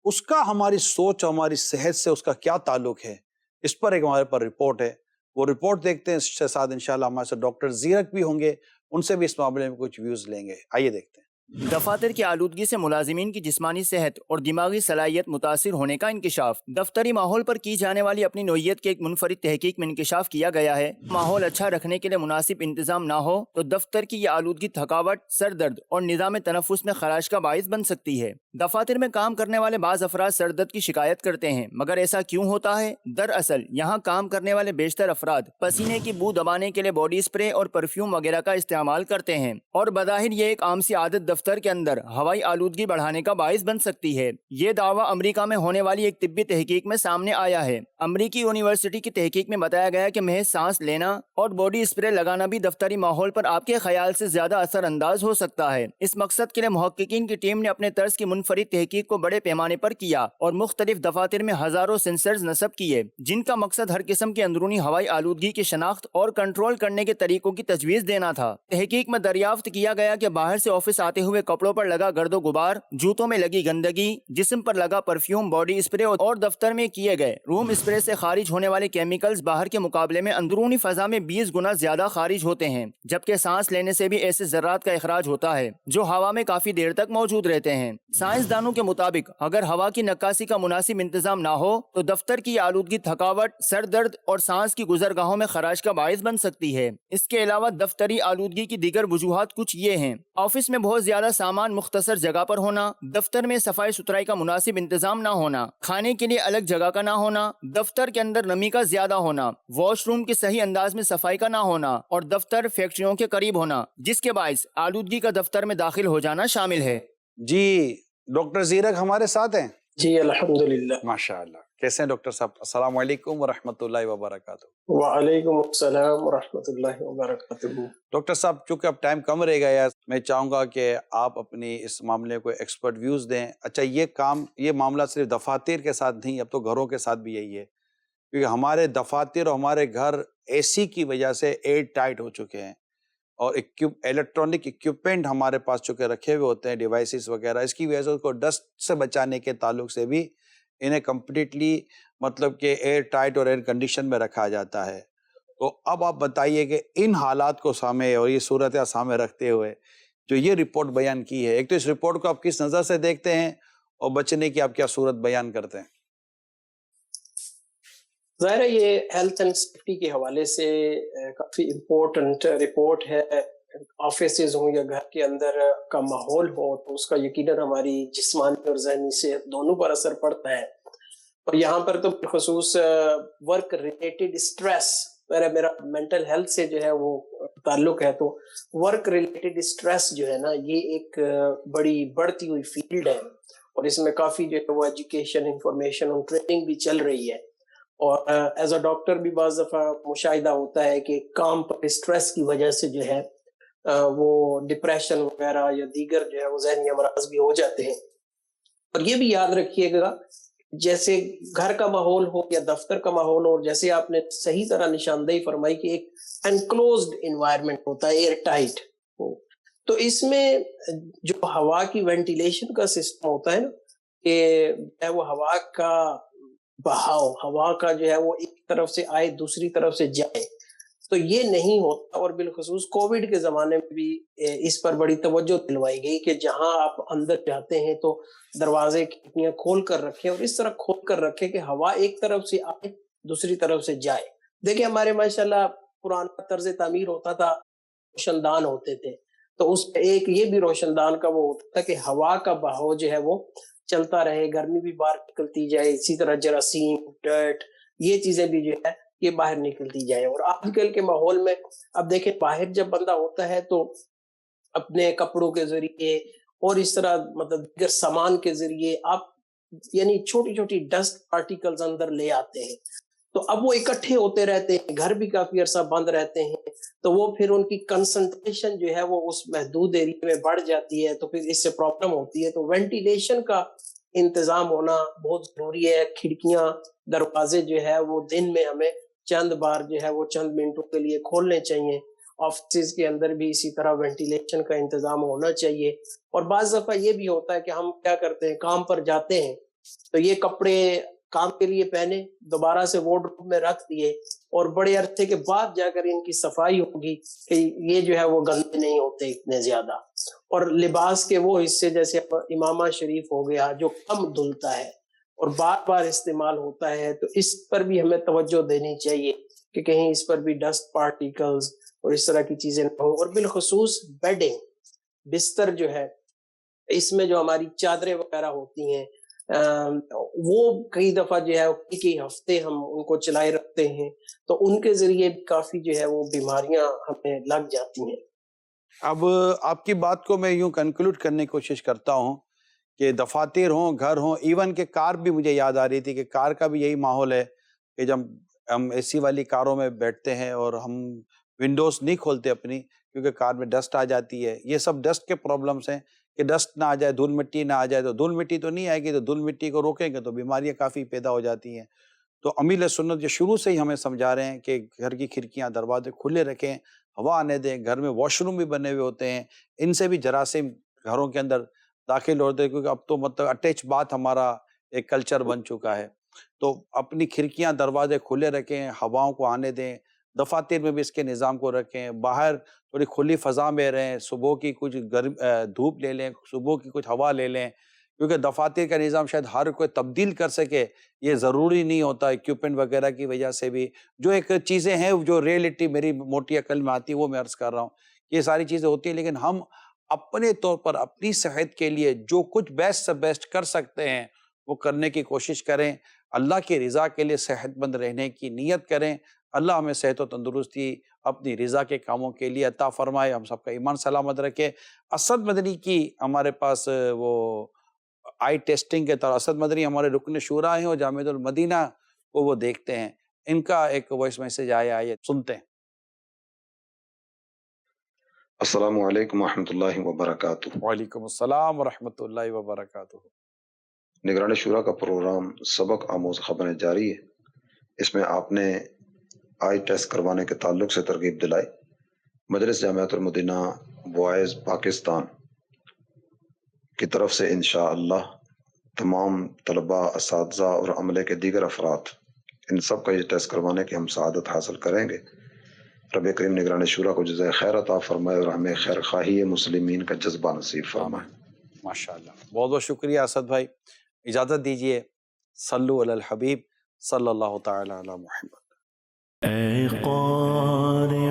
اس کا ہماری سوچ ہماری صحت سے اس کا کیا تعلق ہے, اس پر ایک ہمارے پر رپورٹ ہے. وہ رپورٹ دیکھتے ہیں. اس کے ساتھ انشاءاللہ ہمارے ساتھ ڈاکٹر زیرک بھی ہوں گے, ان سے بھی اس معاملے میں کچھ ویوز لیں گے. آئیے دیکھتے ہیں. دفاتر کی آلودگی سے ملازمین کی جسمانی صحت اور دماغی صلاحیت متاثر ہونے کا انکشاف. دفتری ماحول پر کی جانے والی اپنی نوعیت کے ایک منفرد تحقیق میں انکشاف کیا گیا ہے. ماحول اچھا رکھنے کے لیے مناسب انتظام نہ ہو تو دفتر کی یہ آلودگی تھکاوٹ, سر درد اور نظام تنفس میں خراش کا باعث بن سکتی ہے. دفاتر میں کام کرنے والے بعض افراد سر درد کی شکایت کرتے ہیں, مگر ایسا کیوں ہوتا ہے؟ دراصل یہاں کام کرنے والے بیشتر افراد پسینے کی بو دبانے کے لیے باڈی اسپرے اور پرفیوم وغیرہ کا استعمال کرتے ہیں, اور بظاہر یہ ایک عام سی عادت دفتر کے اندر ہوائی آلودگی بڑھانے کا باعث بن سکتی ہے. یہ دعویٰ امریکہ میں ہونے والی ایک طبی تحقیق میں سامنے آیا ہے. امریکی یونیورسٹی کی تحقیق میں بتایا گیا کہ محض سانس لینا اور باڈی اسپرے لگانا بھی دفتری ماحول پر آپ کے خیال سے زیادہ اثر انداز ہو سکتا ہے. اس مقصد کے لیے محققین کی ٹیم نے اپنے طرز کی منفرد تحقیق کو بڑے پیمانے پر کیا اور مختلف دفاتر میں ہزاروں سینسرز نصب کیے, جن کا مقصد ہر قسم کی اندرونی ہوائی آلودگی کی شناخت اور کنٹرول کرنے کے طریقوں کی تجویز دینا تھا. تحقیق میں دریافت کیا گیا کہ باہر سے آفس آتے ہوئے کپڑوں پر لگا گرد و غبار, جوتوں میں لگی گندگی, جسم پر لگا پرفیوم, باڈی اسپرے اور دفتر میں کیے گئے روم اسپرے سے خارج ہونے والے کیمیکلز باہر کے مقابلے میں اندرونی فضا میں 20 گنا زیادہ خارج ہوتے ہیں, جبکہ سانس لینے سے بھی ایسے ذرات کا اخراج ہوتا ہے جو ہوا میں کافی دیر تک موجود رہتے ہیں. سائنسدانوں کے مطابق اگر ہوا کی نکاسی کا مناسب انتظام نہ ہو تو دفتر کی آلودگی تھکاوٹ, سر درد اور سانس کی گزرگاہوں میں خراش کا باعث بن سکتی ہے. اس کے علاوہ دفتری آلودگی کی دیگر وجوہات کچھ یہ ہیں: آفس میں بہت زیادہ سامان مختصر جگہ پر ہونا, دفتر میں صفائی ستھرائی کا مناسب انتظام نہ ہونا, کھانے کے لیے الگ جگہ کا نہ ہونا, دفتر کے اندر نمی کا زیادہ ہونا, واش روم کی صحیح انداز میں صفائی کا نہ ہونا, اور دفتر فیکٹریوں کے قریب ہونا, جس کے باعث آلودگی کا دفتر میں داخل ہو جانا شامل ہے. جی ڈاکٹر زیرک ہمارے ساتھ ہیں. جی الحمدللہ. ماشاءاللہ. کیسے ہیں ڈاکٹر صاحب؟ السلام علیکم ورحمۃ اللہ وبرکاتہ. وعلیکم السلام ورحمۃ اللہ وبرکاتہ. ڈاکٹر صاحب چونکہ اب ٹائم کم رہ گیا ہے, میں چاہوں گا کہ آپ اپنی اس معاملے کو ایکسپرٹ ویوز دیں. اچھا, یہ معاملہ صرف دفاتر کے ساتھ نہیں, اب تو گھروں کے ساتھ بھی یہی ہے, کیونکہ ہمارے دفاتر اور ہمارے گھر اے سی کی وجہ سے ایئر ٹائٹ ہو چکے ہیں, اور الیکٹرانک اکوپمنٹ ہمارے پاس چونکہ رکھے ہوئے ہوتے ہیں, ڈیوائسز وغیرہ, اس کی وجہ سے اس کو ڈسٹ سے بچانے کے تعلق سے بھی انہیں کمپلیٹلی مطلب کہ ایئر ٹائٹ اور ایئر کنڈیشن میں رکھا جاتا ہے. تو اب آپ بتائیے کہ ان حالات کو سامنے اور یہ صورتیں سامنے رکھتے ہوئے جو یہ رپورٹ بیان کی ہے, ایک تو اس رپورٹ کو آپ کس نظر سے دیکھتے ہیں اور بچنے کی آپ کیا صورت بیان کرتے ہیں؟ ظاہر ہے یہ ہیلتھ اینڈ سیفٹی کے حوالے سے کافی امپورٹنٹ رپورٹ ہے. آفیسز ہوں یا گھر کے اندر کا ماحول ہو تو اس کا یقیناً ہماری جسمانی اور ذہنی صحت دونوں پر اثر پڑتا ہے. اور یہاں پر تو بالخصوص ورک ریلیٹڈ اسٹریس میرا مینٹل ہیلتھ سے جو ہے وہ تعلق ہے، تو ورک ریلیٹڈ اسٹریس جو ہے نا یہ ایک بڑی بڑھتی ہوئی فیلڈ ہے، اور اس میں کافی جو ہے وہ ایجوکیشن، انفارمیشن اور ٹریننگ بھی چل رہی ہے. اور ایز اے ڈاکٹر بھی بعض دفعہ مشاہدہ ہوتا ہے کہ کام پر اسٹریس کی وجہ سے جو ہے وہ ڈپریشن وغیرہ یا دیگر جو ہے وہ ذہنی امراض بھی ہو جاتے ہیں. اور یہ بھی یاد رکھیے گا، جیسے گھر کا ماحول ہو یا دفتر کا ماحول ہو، جیسے آپ نے صحیح طرح نشاندہی فرمائی کہ ایک انکلوزڈ انوائرمنٹ ہوتا ہے، ایئر ٹائٹ ہو، تو اس میں جو ہوا کی وینٹیلیشن کا سسٹم ہوتا ہے نا، کہ وہ ہوا کا بہاؤ، ہوا کا جو ہے وہ ایک طرف سے آئے دوسری طرف سے جائے، تو یہ نہیں ہوتا. اور بالخصوص کووڈ کے زمانے میں بھی اس پر بڑی توجہ دلوائی گئی کہ جہاں آپ اندر جاتے ہیں تو دروازے کھڑکیاں کھول کر رکھیں، اور اس طرح کھول کر رکھیں کہ ہوا ایک طرف سے آئے دوسری طرف سے جائے. دیکھیں ہمارے ماشاءاللہ پرانا طرز تعمیر ہوتا تھا، روشن دان ہوتے تھے، تو اس میں ایک یہ بھی روشن دان کا وہ ہوتا تھا کہ ہوا کا بہاؤ جو ہے وہ چلتا رہے، گرمی بھی باہر نکلتی جائے، اسی طرح جراثیم، ڈرٹ، یہ چیزیں بھی جو ہے یہ باہر نکلتی جائے. اور آج کل کے ماحول میں اب دیکھیں باہر جب بندہ ہوتا ہے تو اپنے کپڑوں کے ذریعے اور اس طرح مطلب دیگر سامان کے ذریعے آپ یعنی چھوٹی چھوٹی ڈسٹ پارٹیکلز اندر لے آتے ہیں، تو اب وہ اکٹھے ہوتے رہتے ہیں، گھر بھی کافی عرصہ بند رہتے ہیں، تو وہ پھر ان کی کنسنٹریشن جو ہے وہ اس محدود ایریا میں بڑھ جاتی ہے، تو پھر اس سے پرابلم ہوتی ہے. تو وینٹیلیشن کا انتظام ہونا بہت ضروری ہے. کھڑکیاں، دروازے جو ہے وہ دن میں ہمیں چند بار جو ہے وہ چند منٹوں کے لیے کھولنے چاہیے. آفسز کے اندر بھی اسی طرح وینٹیلیشن کا انتظام ہونا چاہیے. اور بعض دفعہ یہ بھی ہوتا ہے کہ ہم کیا کرتے ہیں، کام پر جاتے ہیں تو یہ کپڑے کام کے لیے پہنے، دوبارہ سے وارڈروب میں رکھ دیے، اور بڑے عرصے کے بعد جا کر ان کی صفائی ہوگی کہ یہ جو ہے وہ گندے نہیں ہوتے اتنے زیادہ. اور لباس کے وہ حصے جیسے امامہ شریف ہو گیا جو کم دھلتا ہے اور بار بار استعمال ہوتا ہے، تو اس پر بھی ہمیں توجہ دینی چاہیے کہ کہیں اس پر بھی ڈسٹ پارٹیکلز اور اس طرح کی چیزیں نہ ہوں. اور بالخصوص بیڈنگ، بستر جو ہے، اس میں جو ہماری چادریں وغیرہ ہوتی ہیں وہ کئی دفعہ جو ہے کئی ہفتے ہم ان کو چلائے رکھتے ہیں، تو ان کے ذریعے بھی کافی جو ہے وہ بیماریاں ہمیں لگ جاتی ہیں. اب آپ کی بات کو میں یوں کنکلوڈ کرنے کی کوشش کرتا ہوں کہ دفاتر ہوں، گھر ہوں، ایون کہ کار بھی مجھے یاد آ رہی تھی کہ کار کا بھی یہی ماحول ہے کہ جب ہم اے سی والی کاروں میں بیٹھتے ہیں اور ہم ونڈوز نہیں کھولتے اپنی، کیونکہ کار میں ڈسٹ آ جاتی ہے. یہ سب ڈسٹ کے پرابلمس ہیں کہ ڈسٹ نہ آ جائے، دھول مٹی نہ آ جائے. تو دھول مٹی تو نہیں آئے گی، تو دھول مٹی کو روکیں گے تو بیماریاں کافی پیدا ہو جاتی ہیں. تو امیر سنت جو شروع سے ہی ہمیں سمجھا رہے ہیں کہ گھر کی کھڑکیاں، دروازے کھلے رکھیں، ہوا آنے دیں. گھر میں واش روم بھی بنے ہوئے ہوتے ہیں، ان سے بھی جراثیم گھروں کے اندر داخل ہوتے ہیں، کیونکہ اب تو مطلب اٹیچ بات ہمارا ایک کلچر بن چکا ہے. تو اپنی کھڑکیاں، دروازے کھلے رکھیں، ہواؤں کو آنے دیں. دفاتر میں بھی اس کے نظام کو رکھیں. باہر تھوڑی کھلی فضا میں رہیں، صبح کی کچھ دھوپ لے لیں، صبح کی کچھ ہوا لے لیں، کیونکہ دفاتر کا نظام شاید ہر کوئی تبدیل کر سکے یہ ضروری نہیں ہوتا. اکوپمنٹ وغیرہ کی وجہ سے بھی جو ایک چیزیں ہیں، جو ریئلٹی میری موٹی عقل میں آتی ہے وہ میں عرض کر رہا ہوں، یہ ساری چیزیں ہوتی ہیں. لیکن ہم اپنے طور پر اپنی صحت کے لیے جو کچھ بیسٹ سے بیسٹ کر سکتے ہیں وہ کرنے کی کوشش کریں. اللہ کی رضا کے لیے صحت مند رہنے کی نیت کریں. اللہ ہمیں صحت و تندرستی اپنی رضا کے کاموں کے لیے عطا فرمائے. ہم سب کا ایمان سلامت رکھے. اسد مدنی کی ہمارے پاس وہ آئی ٹیسٹنگ کے طور، اسد مدنی ہمارے رکن شورا ہیں اور جامعۃ المدینہ کو وہ دیکھتے ہیں. ان کا ایک وائس میسج آیا ہے، سنتے ہیں. السلام علیکم ورحمۃ اللہ وبرکاتہ. وعلیکم السلام ورحمۃ اللہ وبرکاتہ. نگران شورا کا پروگرام سبق آموز خبریں جاری ہے. اس میں آپ نے آئی ٹیسٹ کروانے کے تعلق سے ترغیب دلائی. مجلس جامعۃ المدینہ بوائز پاکستان کی طرف سے انشاءاللہ تمام طلباء، اساتذہ اور عملے کے دیگر افراد ان سب کا یہ ٹیسٹ کروانے کی ہم سعادت حاصل کریں گے. رب کریم نگران شورا کو جزائے خیر عطا فرمائے اور ہمیں خیر خواہی مسلمین کا جذبہ نصیب فرمائے. ماشاءاللہ، بہت بہت شکریہ اسد بھائی. اجازت دیجیے. صلو علی الحبیب صلی اللہ تعالی علی محمد. اے قارئ